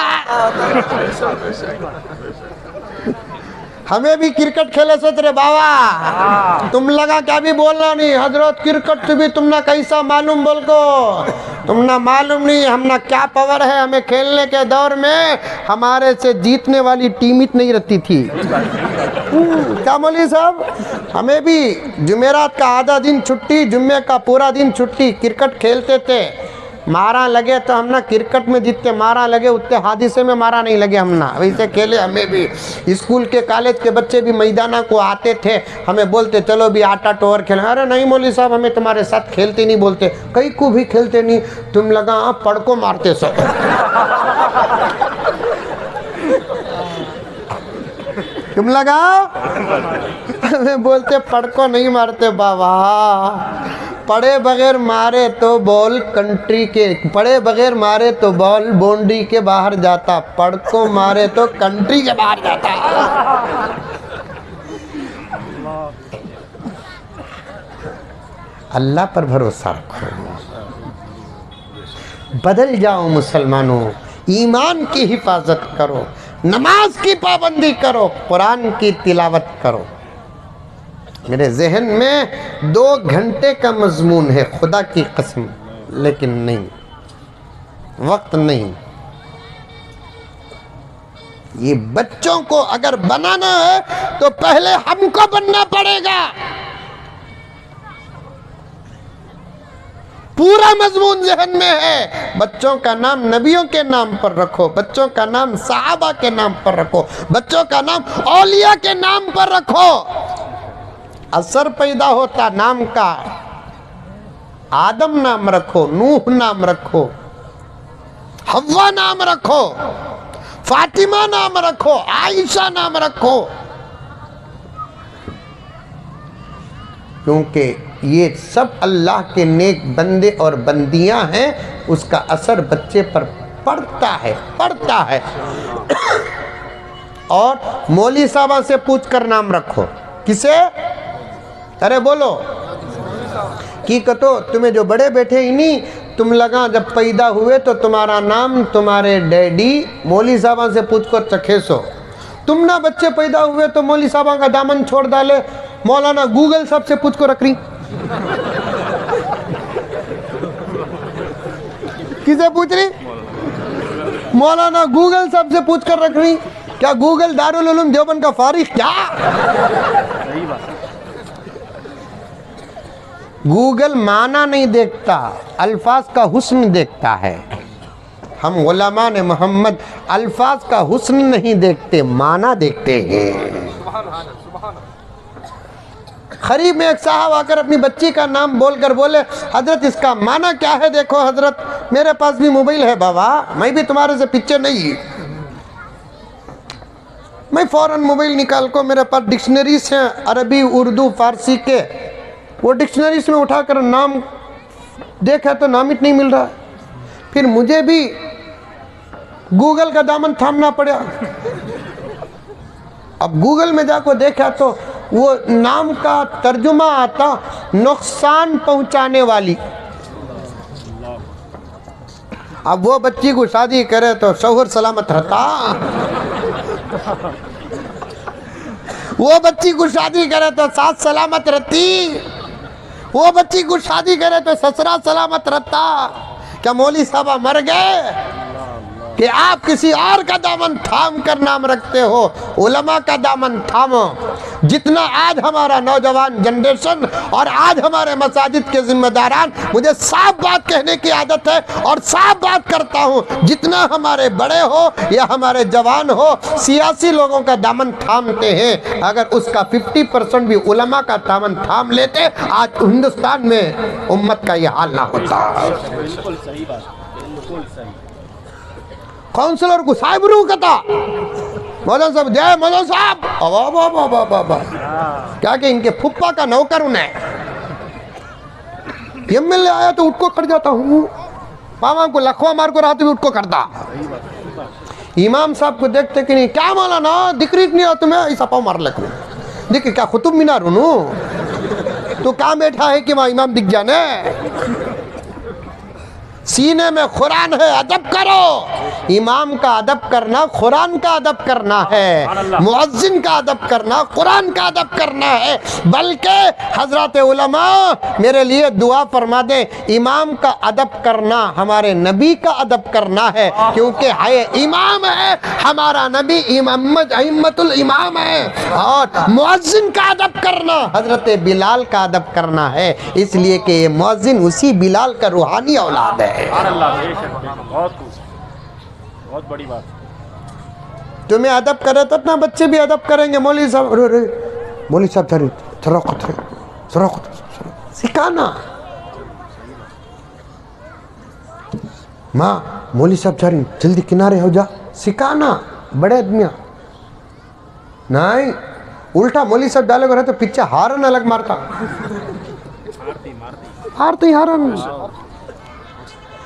हमें भी क्रिकेट खेले सोच रहे बाबा, तुम लगा क्या भी बोलना नहीं। हजरत क्रिकेट से भी तुमने कैसा मालूम बोल को, तुमने मालूम नहीं हमना क्या पावर है। हमें खेलने के दौर में हमारे से जीतने वाली टीम ही नहीं रहती थी। क्या मौलवी साहब, हमें भी जुमेरात का आधा दिन छुट्टी, जुम्मे का पूरा दिन छुट्टी, क्रिकेट खेलते थे। मारा लगे तो हम ना क्रिकेट में जीतते, मारा लगे उतने हादिसे में मारा नहीं लगे हम ना, वैसे खेले। हमें भी स्कूल के कॉलेज के बच्चे भी मैदाना को आते थे, हमें बोलते चलो भी 8-8 ओवर खेलें। अरे नहीं मौलवी साहब, हमें तुम्हारे साथ खेलते नहीं बोलते, कई को भी खेलते नहीं, तुम लगा पड़को मारते सब। तुम लगा हमें बोलते पड़को नहीं मारते बाबा। पड़े बगैर मारे तो बॉल कंट्री के, पड़े बगैर मारे तो बॉल बाउंड्री के बाहर जाता, पड़को मारे तो कंट्री के बाहर जाता। अल्लाह पर भरोसा रखो, बदल जाओ मुसलमानों, ईमान की हिफाजत करो, नमाज की पाबंदी करो, कुरान की तिलावत करो। मेरे जहन में 2 घंटे का मजमून है खुदा की कसम, लेकिन नहीं, वक्त नहीं। ये बच्चों को अगर बनाना है तो पहले हमको बनना पड़ेगा। पूरा मजमून जहन में है, बच्चों का नाम नबियों के नाम पर रखो, बच्चों का नाम सहाबा के नाम पर रखो, बच्चों का नाम औलिया के नाम पर रखो। असर पैदा होता नाम का, आदम नाम रखो, नूह नाम रखो, हव्वा नाम रखो, फातिमा नाम रखो, आयशा नाम रखो, क्योंकि ये सब अल्लाह के नेक बंदे और बंदियां हैं। उसका असर बच्चे पर पड़ता है। और मौली साहबा से पूछ कर नाम रखो। किसे? अरे बोलो की कतो तुम्हें जो बड़े बैठे ही नहीं, तुम लगा जब पैदा हुए तो तुम्हारा नाम तुम्हारे डैडी मौली साहबा से पूछ कर चखेसो। तुम ना बच्चे पैदा हुए तो मौली साहबा का दामन छोड़ डाले, मौलाना गूगल साहब से पूछ को रख रही। किसे पूछ रही? मौलाना गूगल साहब से पूछ कर रख रही। क्या गूगल दारुल उलूम देवबंद का फारिग? क्या गूगल माना नहीं देखता, अल्फाज का हुस्न देखता है। हम गुलामान मोहम्मद अल्फाज का हुस्न नहीं देखते, माना देखते हैं। खरीब में एक साहब आकर अपनी बच्ची का नाम बोलकर बोले, हजरत इसका माना क्या है? देखो हजरत मेरे पास भी मोबाइल है बाबा, मैं भी तुम्हारे से पीछे नहीं। मैं फौरन मोबाइल निकाल को, मेरे पास डिक्शनरीज हैं अरबी उर्दू फारसी के, वो डिक्शनरीज में उठाकर नाम देखा तो नाम ही नहीं मिल रहा। फिर मुझे भी गूगल का दामन थामना पड़ा। अब गूगल में जाकर देखा तो वो नाम का तर्जुमा आता नुकसान पहुंचाने वाली। अब वो बच्ची को शादी करे तो शौहर सलामत रहता, वो बच्ची को शादी करे तो सास सलामत रहती, वो बच्ची को शादी करे तो ससुरा सलामत रहता। क्या मौली साहब मर गए कि आप किसी और का दामन थाम कर नाम रखते हो? उलमा का दामन थामो। जितना आज हमारा नौजवान जनरेशन और आज हमारे मसाजिद के जिम्मेदारान, मुझे साफ बात कहने की आदत है और साफ बात करता हूँ, जितना हमारे बड़े हो या हमारे जवान हो सियासी लोगों का दामन थामते हैं, अगर उसका 50% भी उलमा का दामन थाम लेते, आज हिंदुस्तान में उम्मत का यह हाल ना होता। बिल्कुल सही बात, बिल्कुल सही। काउंसलर को साहब रू कता मौलाना साहब, जय मौलाना साहब, क्या कि इनके फुप्पा का नौकर उन्हें एमएलए आया तो उठको कर जाता हूँ, पामा को लखवा मार को रहते भी उठको करता। इमाम साहब को देखते कि नहीं, क्या मौलाना दिक्री नहीं हो तुम्हें, ऐसा पाव मार लग देखिए क्या कुतुब मीनार हूँ तो क्या बैठा है कि वहाँ इमाम दिख जाने। सीने में कुरान है, अदब करो। इमाम का अदब करना कुरान का अदब करना है, मुअज्जिन का अदब करना कुरान का अदब करना है। बल्कि हजरत उलमा मेरे लिए दुआ फरमा दे, इमाम का अदब करना हमारे नबी का अदब करना है, क्योंकि है इमाम है हमारा नबी, इमामतुल इमाम है। और मुअज्जिन का अदब करना हजरत बिलाल का अदब करना है, इसलिए कि ये मुअज्जिन उसी बिलाल का रूहानी औलाद है। बहुत बड़ी बात। तुम्हें अदब करे तब ना बच्चे भी अदब करेंगे। मौली साहब मौली साहब सिखाना, माँ मौली साहब जारी जल्दी किनारे हो जा, सिखाना। बड़े आदमिया नहीं, उल्टा मौली साहब डाले रहे तो पीछे हारन अलग मारता, हारती हारन।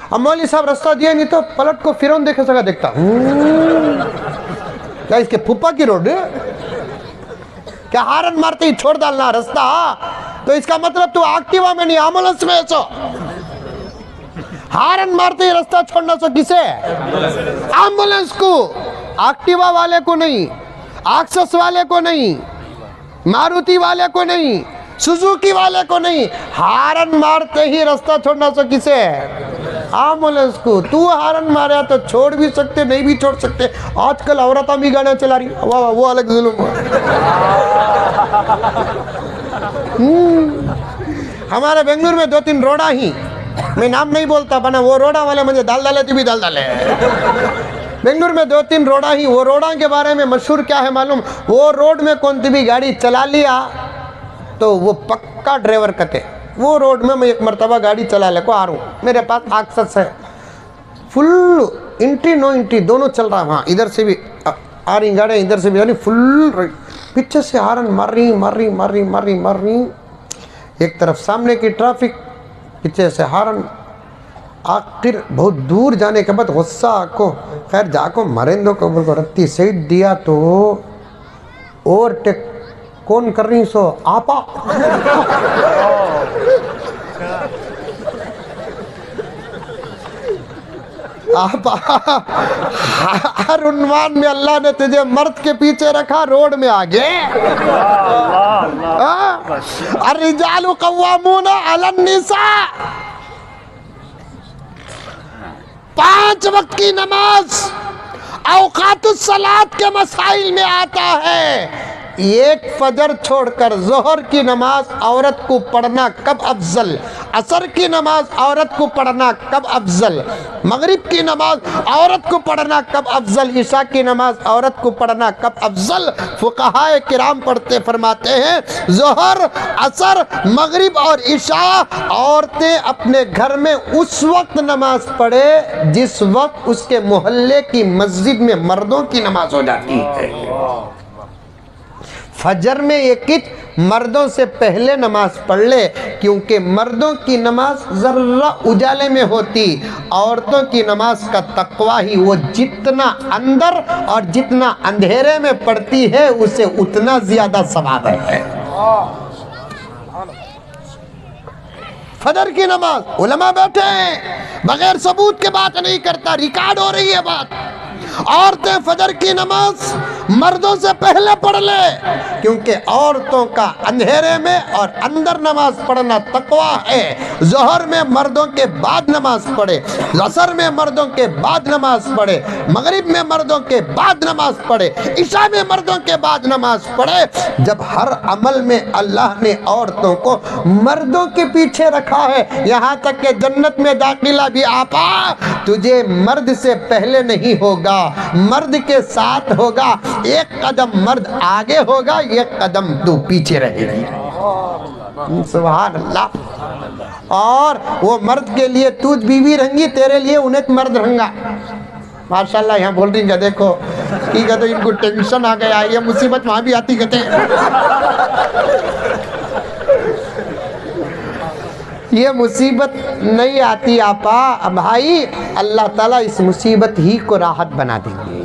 अब मौली साहब रास्ता दिए नहीं तो पलट को फिरौन देखे सका देखता, क्या इसके फुप्पा की रोड क्या हारन मारते ही छोड़ डालना रास्ता, तो इसका मतलब तू एक्टिवा में नहीं एम्बुलेंस में सो। हारन मारते ही रास्ता छोड़ना सो किसे? एम्बुलेंस को, एक्टिवा वाले को नहीं, एक्सेस वाले को नहीं, मारुति वाले को नहीं, सुजुकी वाले को नहीं। हारन मारते ही रास्ता छोड़ना सो किसे? एम्बुलेंस को। तू हारन मारा तो छोड़ भी सकते, नहीं भी छोड़ सकते। आजकल औरतें भी गाना चला रही, वाह वाह, वो अलग जुल्म। हमारे बेंगलुरु में 2-3 रोड़ा ही, मैं नाम नहीं बोलता बना, वो रोड़ा वाले मुझे दाल डाले थी भी दाल डाले। बेंगलुरु में 2-3 रोड़ा ही, वो रोड़ा के बारे में मशहूर क्या है मालूम? वो रोड में कौन सी भी गाड़ी चला लिया तो वो पक्का ड्राइवर कते। वो रोड में मैं एक मरतबा गाड़ी चला ले को आ रहा हूँ, मेरे पास एक्सेस है, फुल एंट्री नो एंट्री दोनों चल रहा है। वहाँ इधर से भी आ रही गाड़ी, इधर से भी यानी फुल, पीछे से हारन मार रही। एक तरफ सामने की ट्रैफिक, पीछे से हारन। आखिर बहुत दूर जाने के बाद गुस्सा को, खैर जाको मरेंदो कबूल को रत्ती सईद दिया तो ओवरटेक कौन कर रही सो आपा। आपा हर उन्वान में अल्लाह ने तुझे मर्द के पीछे रखा, रोड में आगे। अर्रिजालु कव्वामूना अलन निसा। 5 वक्त की नमाज औकातुस सलात के मसाइल में आता है। एक फजर छोड़कर जोहर की नमाज औरत को पढ़ना कब अफजल, असर की नमाज औरत को पढ़ना कब अफजल, मगरिब की नमाज औरत को पढ़ना कब अफजल, ईशा की नमाज औरत को पढ़ना कब अफजल। फुक़हाए किराम पढ़ते फरमाते हैं जोहर, असर, मगरिब और ईशा औरतें अपने घर में उस वक्त नमाज पढ़े जिस वक्त उसके मोहल्ले की मस्जिद में मर्दों की नमाज हो जाती है। फजर में एक मर्दों से पहले नमाज पढ़ ले, क्योंकि मर्दों की नमाज जर्रा उजाले में होती, औरतों की नमाज का तकवा ही वो जितना अंदर और जितना अंधेरे में पड़ती है उसे उतना ज्यादा सवाब है। फजर की नमाज उलमा बैठे हैं, बगैर सबूत के बात नहीं करता, रिकॉर्ड हो रही है बात। औरतें फजर की नमाज मर्दों से पहले पढ़ ले, क्योंकि औरतों का अंधेरे में और अंदर नमाज पढ़ना तकवा है। जोहर में मर्दों के बाद नमाज पढ़े, असर में मर्दों के बाद नमाज पढ़े, मगरिब में मर्दों के बाद नमाज पढ़े, इशा में मर्दों के बाद नमाज पढ़े। जब हर अमल में अल्लाह ने औरतों को मर्दों के पीछे रखा है, यहाँ तक कि जन्नत में दाखिला भी आपा तुझे मर्द से पहले नहीं होगा, मर्द के साथ होगा। एक कदम मर्द आगे होगा, एक कदम तू पीछे रहेगी। सुभान अल्लाह। और वो मर्द के लिए तू बीवी रहेंगी, तेरे लिए उन्हें मर्द रहेगा। माशाल्लाह। यहाँ बोल रही है देखो, ठीक है, तो इनको टेंशन आ गया, ये मुसीबत वहां भी आती कहते ये मुसीबत नहीं आती आपा भाई, अल्लाह ताला इस मुसीबत ही को राहत बना देंगे।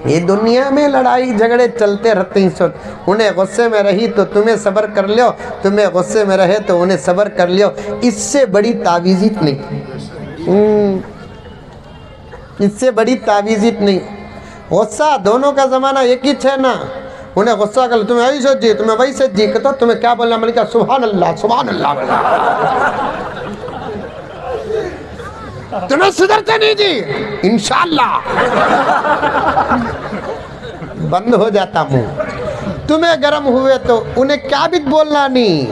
ये दुनिया में लड़ाई झगड़े चलते रहते हैं, उन्हें गुस्से में रही तो तुम्हें सब्र कर लियो, तुम्हें गुस्से में रहे तो उन्हें सब्र कर लियो। इससे बड़ी तावीज़ नहीं, इससे बड़ी तावीज़ नहीं। गुस्सा दोनों का ज़माना एक ही है ना। उन्हें गुस्सा कर, तुम्हें ऐसे जी, तुम्हें वैसे जी, तो तुम्हें क्या बोलना, मैंने कहा सुभान अल्लाह सुभान अल्लाह। तुम्हें सुधरते नहीं जी, इंशाअल्लाह बंद हो जाता मुंह। तुम्हें गर्म हुए तो उन्हें क्या भी बोलना नहीं।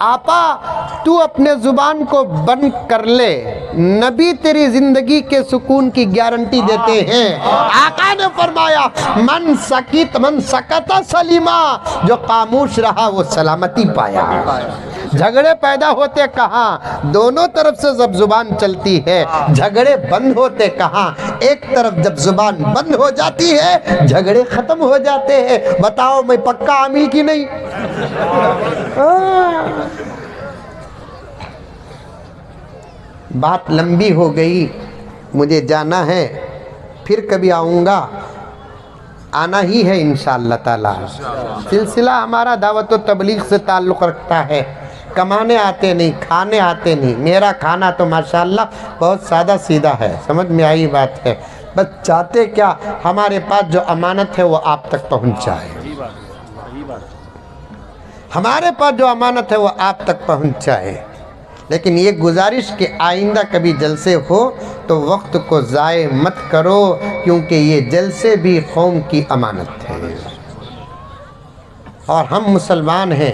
आपा तू अपने जुबान को बंद कर ले, नबी तेरी जिंदगी के सुकून की गारंटी देते हैं। आका ने फरमाया मन सकता सलीमा, जो खामोश रहा वो सलामती पाया। झगड़े पैदा होते कहाँ, दोनों तरफ से जब जुबान चलती है। झगड़े बंद होते कहाँ, एक तरफ जब जुबान बंद हो जाती है झगड़े खत्म हो जाते हैं। बताओ मैं पक्का आमिल की नहीं। बात लंबी हो गई, मुझे जाना है, फिर कभी आऊँगा, आना ही है इंशाअल्लाह ताला। सिलसिला हमारा दावत व तबलीग से ताल्लुक़ रखता है, कमाने आते नहीं, खाने आते नहीं। मेरा खाना तो माशाअल्लाह बहुत सादा सीधा है, समझ में आई बात है। बस चाहते क्या, हमारे पास जो अमानत है वो आप तक पहुँच जाए। हमारे पास जो अमानत है वो आप तक पहुँच जाए। लेकिन ये गुजारिश कि आइंदा कभी जलसे हो तो वक्त को ज़ाय मत करो, क्योंकि ये जलसे भी कौम की अमानत है। और हम मुसलमान हैं,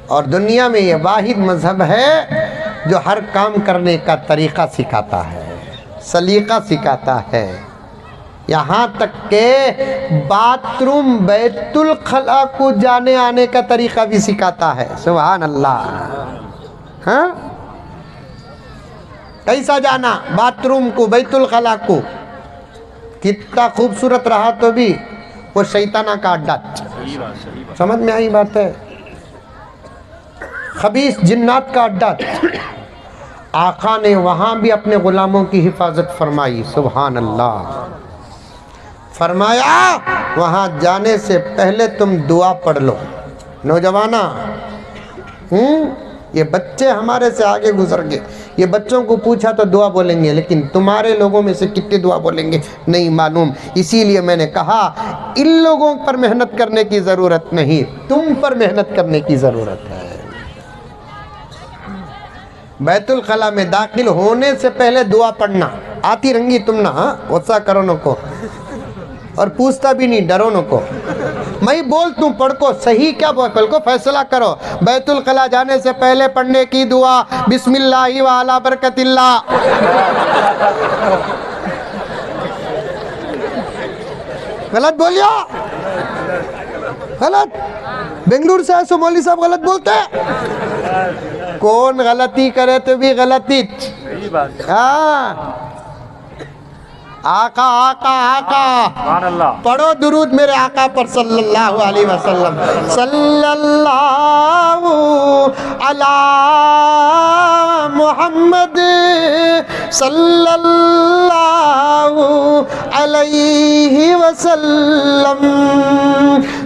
और दुनिया में ये वाहिद मज़हब है जो हर काम करने का तरीक़ा सिखाता है, सलीक़ा सिखाता है। यहाँ तक के बाथरूम बैतुल खला को जाने आने का तरीक़ा भी सिखाता है। सुभान अल्लाह। हाँ, कैसा जाना बाथरूम को, बैतुल खला को। कितना खूबसूरत रहा तो भी वो शैताना का अड्डा। समझ में आई बात है, खबीस जिन्नात का अड्डा। आका ने वहाँ भी अपने गुलामों की हिफाजत फरमाई। सुभान अल्लाह। फरमाया वहाँ जाने से पहले तुम दुआ पढ़ लो। नौजवाना, ये बच्चे हमारे से आगे गुजर गए, ये बच्चों को पूछा तो दुआ बोलेंगे, लेकिन तुम्हारे लोगों में से कितने दुआ बोलेंगे नहीं मालूम। इसीलिए मैंने कहा इन लोगों पर मेहनत करने की ज़रूरत नहीं, तुम पर मेहनत करने की ज़रूरत है। बैतुल खला में दाखिल होने से पहले दुआ पढ़ना आती रंगी तुम ना, गुस्सा करो न को, और पूछता भी नहीं, डरो न को। मैं बोल तू पढ़ को, सही क्या बोल को फैसला करो। बैतुल खला जाने से पहले पढ़ने की दुआ बिस्मिल्लाहि व अला बरकतिल्लाह। गलत बोलियो, गलत। बेंगलुरु से ऐसे मौलवी साहब गलत बोलते हैं। कौन गलती करे तो भी गलती। हाँ, आका आका आका, सुभान अल्लाह। पढ़ो दुरूद मेरे आका पर सल्लल्लाहु अलैहि वसल्लम। सल्लल्लाहु अला मुहम्मद सल्लल्लाहु अलैहि वसल्लम।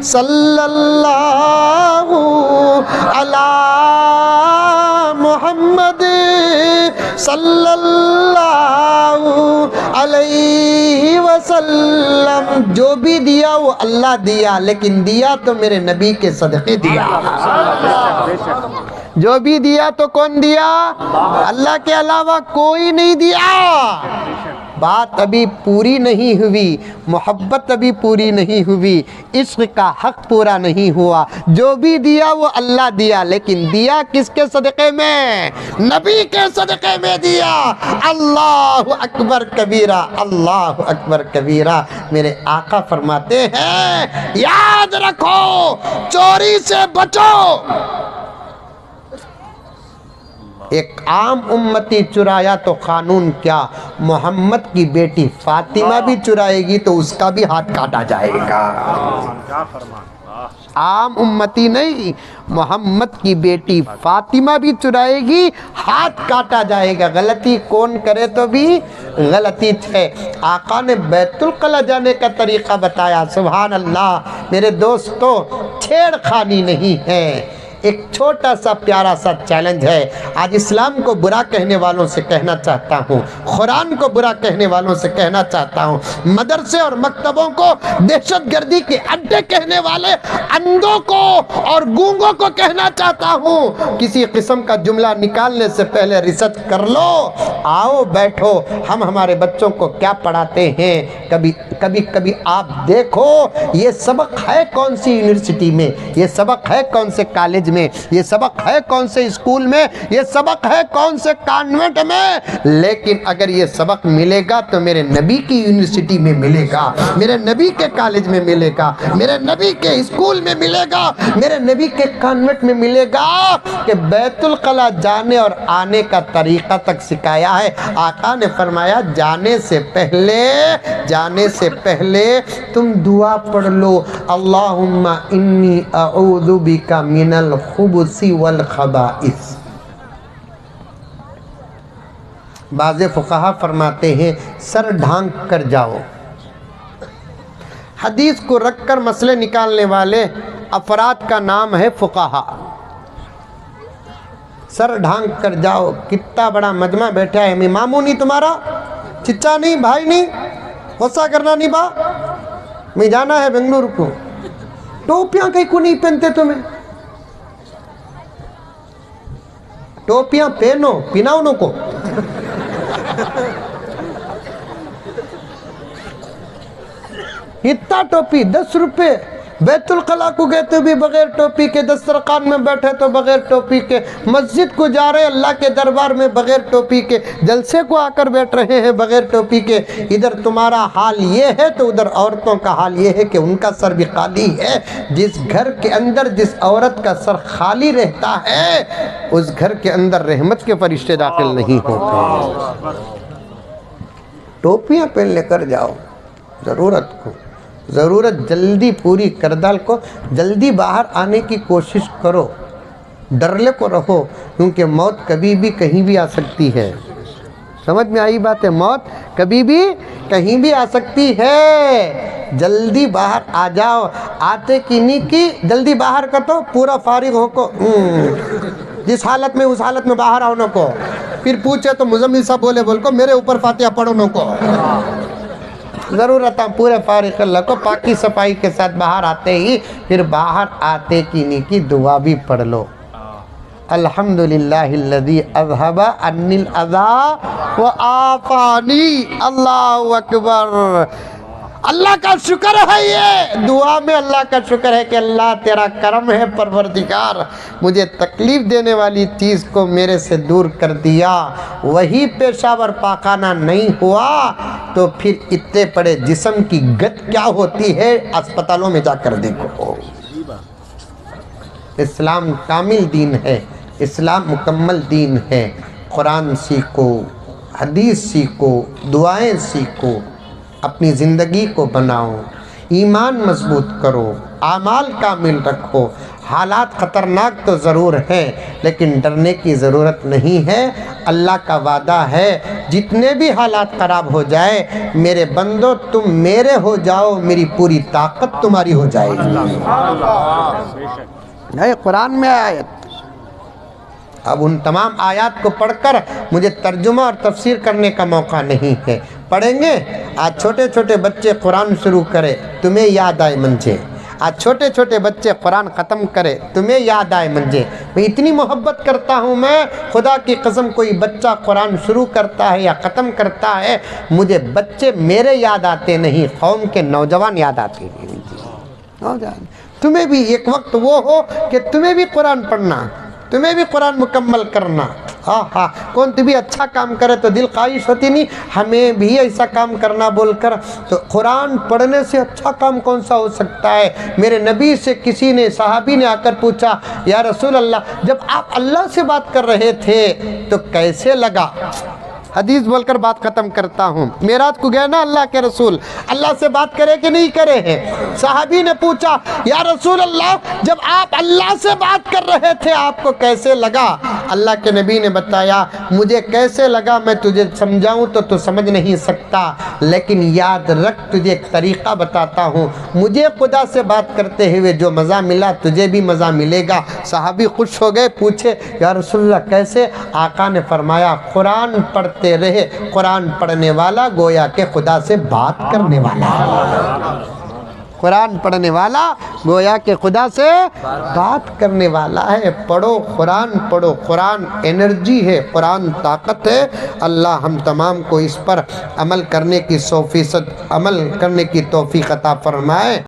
सल्लल्लाहु अला मुहम्मद सल्लल्लाहु अलैहि वसल्लम। जो भी दिया वो अल्लाह दिया, लेकिन दिया तो मेरे नबी के सदक़े दिया। जो भी दिया तो कौन दिया? अल्लाह के अलावा कोई नहीं दिया। बात अभी पूरी नहीं हुई, मोहब्बत अभी पूरी नहीं हुई, इश्क का हक पूरा नहीं हुआ। जो भी दिया वो अल्लाह दिया, लेकिन दिया किसके सदक़े में? नबी के सदक़े में दिया। अल्लाह अकबर कबीरा, अल्लाह अकबर कबीरा। मेरे आका फरमाते हैं, याद रखो चोरी से बचो। एक आम उम्मती चुराया तो कानून क्या, मोहम्मद की बेटी फातिमा भी चुराएगी तो उसका भी हाथ काटा जाएगा। क्या फरमान। आम उम्मती नहीं, मोहम्मद की बेटी फातिमा भी चुराएगी, हाथ काटा जाएगा। गलती कौन करे तो भी गलती है। आका ने बैतुल कला जाने का तरीका बताया। सुभान अल्लाह। मेरे दोस्तों, छेड़खानी नहीं है। एक छोटा सा प्यारा सा चैलेंज है। आज इस्लाम को बुरा कहने वालों से कहना चाहता हूँ, कुरान को बुरा कहने वालों से कहना चाहता हूँ, मदरसे और मकतबों को दहशतगर्दी के अड्डे कहने वाले अंधों को और गूंगों को कहना चाहता हूँ, किसी किस्म का जुमला निकालने से पहले रिसर्च कर लो। आओ बैठो, हम हमारे बच्चों को क्या पढ़ाते हैं। कभी आप देखो ये सबक है कौन सी यूनिवर्सिटी में, ये सबक है कौन से कॉलेज में, ये सबक है कौन से स्कूल में, ये सबक है कौन से कॉन्वेंट में। लेकिन अगर ये सबक मिलेगा तो मेरे नबी की यूनिवर्सिटी में मिलेगा, मेरे नबी के कॉलेज में मिलेगा, मेरे नबी के स्कूल में मिलेगा, मेरे नबी के कॉन्वेंट में मिलेगा कि बैतुल कला जाने और आने का तरीका तक सिखाया है। आका ने फरमाया, जाने से पहले तुम दुआ पढ़ लो, अल्लाहुम्मा इन्नी अऊज़ु बिका मिनल खुबुसी वल खबाइस। बाज़े फुक़हा फरमाते हैं, सर ढांक कर जाओ। हदीस को रखकर मसले निकालने वाले अफराद का नाम है फुक़हा। सर ढांक कर जाओ। कितना बड़ा मजमा बैठा है। मैं मामू नहीं तुम्हारा, चिच्चा नहीं, भाई नहीं, गुस्सा करना नहीं बा। मैं जाना है बेंगलुरु को। टोपियां कहीं को नहीं पहनते तुम्हें? टोपियां पहनो, पिनाओ को। इतना टोपी 10 रुपए। बैतुल कला को गए तो भी बगैर टोपी के, दस्तरखान में बैठे तो बगैर टोपी के, मस्जिद को जा रहे अल्लाह के दरबार में बगैर टोपी के, जलसे को आकर बैठ रहे हैं बगैर टोपी के। इधर तुम्हारा हाल ये है तो उधर औरतों का हाल ये है कि उनका सर भी खाली है। जिस घर के अंदर जिस औरत का सर खाली रहता है उस घर के अंदर रहमत के फरिश्ते दाखिल नहीं होते। टोपियाँ पहन लेकर जाओ। ज़रूरत जल्दी पूरी कर डाल को, जल्दी बाहर आने की कोशिश करो, डरले को रहो, क्योंकि मौत कभी भी कहीं भी आ सकती है। समझ में आई बात है? मौत कभी भी कहीं भी आ सकती है। जल्दी बाहर आ जाओ। आते की नहीं की, जल्दी बाहर कर तो पूरा फारिग हो को। जिस हालत में उस हालत में बाहर आओ न को। फिर पूछे तो मुजम्मिल साहब बोल को मेरे ऊपर फातिहा पढ़ो न को। ज़रूरत पूरे फारिग कर लो, पाकी सफाई के साथ बाहर आते ही फिर बाहर आते की नी की दुआ भी पढ़ लो। अल्हम्दुलिल्लाहिल्लज़ी अज़हबा अन्निल अज़ा व आफ़ानी। अल्लाहु अकबर। अल्लाह का शुक्र है, ये दुआ में अल्लाह का शुक्र है कि अल्लाह तेरा करम है परवरदिगार, मुझे तकलीफ़ देने वाली चीज़ को मेरे से दूर कर दिया। वही पेशावर पाखाना नहीं हुआ तो फिर इतने बड़े जिस्म की गत क्या होती है, अस्पतालों में जाकर देखो। इस्लाम कामिल दीन है, इस्लाम मुकम्मल दीन है। कुरान सीखो, हदीस सीखो, दुआएं सीखो, अपनी ज़िंदगी को बनाओ, ईमान मजबूत करो, आमाल कामिल रखो। हालात ख़तरनाक तो ज़रूर हैं, लेकिन डरने की ज़रूरत नहीं है। अल्लाह का वादा है, जितने भी हालात ख़राब हो जाए मेरे बंदो तुम मेरे हो जाओ, मेरी पूरी ताकत तुम्हारी हो जाएगी। है कुरान में आयत। अब उन तमाम आयत को पढ़कर मुझे तर्जुमा और तफसीर करने का मौका नहीं है। पढ़ेंगे। आज छोटे छोटे बच्चे कुरान शुरू करें, तुम्हें याद आए मंजे। आज छोटे छोटे बच्चे कुरान ख़त्म करें, तुम्हें याद आए मंजे। मैं इतनी मोहब्बत करता हूँ, मैं खुदा की कसम, कोई बच्चा कुरान शुरू करता है या ख़त्म करता है, मुझे बच्चे मेरे याद आते नहीं, कौम के नौजवान याद आते हैं। नौजवान तुम्हें भी एक वक्त वो हो कि तुम्हें भी कुरान पढ़ना, तुम्हें भी कुरान मुकम्मल करना। हाँ हाँ, कौन भी अच्छा काम करे तो दिल ख्वाहिश होती नहीं हमें भी ऐसा काम करना बोलकर। तो कुरान पढ़ने से अच्छा काम कौन सा हो सकता है। मेरे नबी से किसी ने, सहाबी ने आकर पूछा, या रसूल अल्लाह, जब आप अल्लाह से बात कर रहे थे तो कैसे लगा। हदीस बोलकर बात ख़त्म करता हूँ। मेराज को गए ना अल्लाह के रसूल, अल्लाह से बात करे कि नहीं करे हैं। साहबी ने पूछा, या रसूल अल्लाह, जब आप अल्लाह से बात कर रहे थे आपको कैसे लगा। अल्लाह के नबी ने बताया, मुझे कैसे लगा मैं तुझे समझाऊँ तो तू समझ नहीं सकता, लेकिन याद रख, तुझे एक तरीक़ा बताता हूँ। मुझे खुदा से बात करते हुए जो मज़ा मिला तुझे भी मज़ा मिलेगा। साहबी खुश हो गए, पूछे, या रसूल अल्लाह कैसे। आका ने फरमाया, कुरान पढ़ते रहे, कुरान पढ़ने वाला गोया के खुदा से बात करने वाला। कुरान पढ़ने वाला गोया के खुदा से बात करने वाला है। पढ़ो कुरान, पढ़ो कुरान, एनर्जी है, कुरान ताकत है। अल्लाह हम तमाम को इस पर अमल करने की 100% अमल करने की तौफीक अता फरमाए।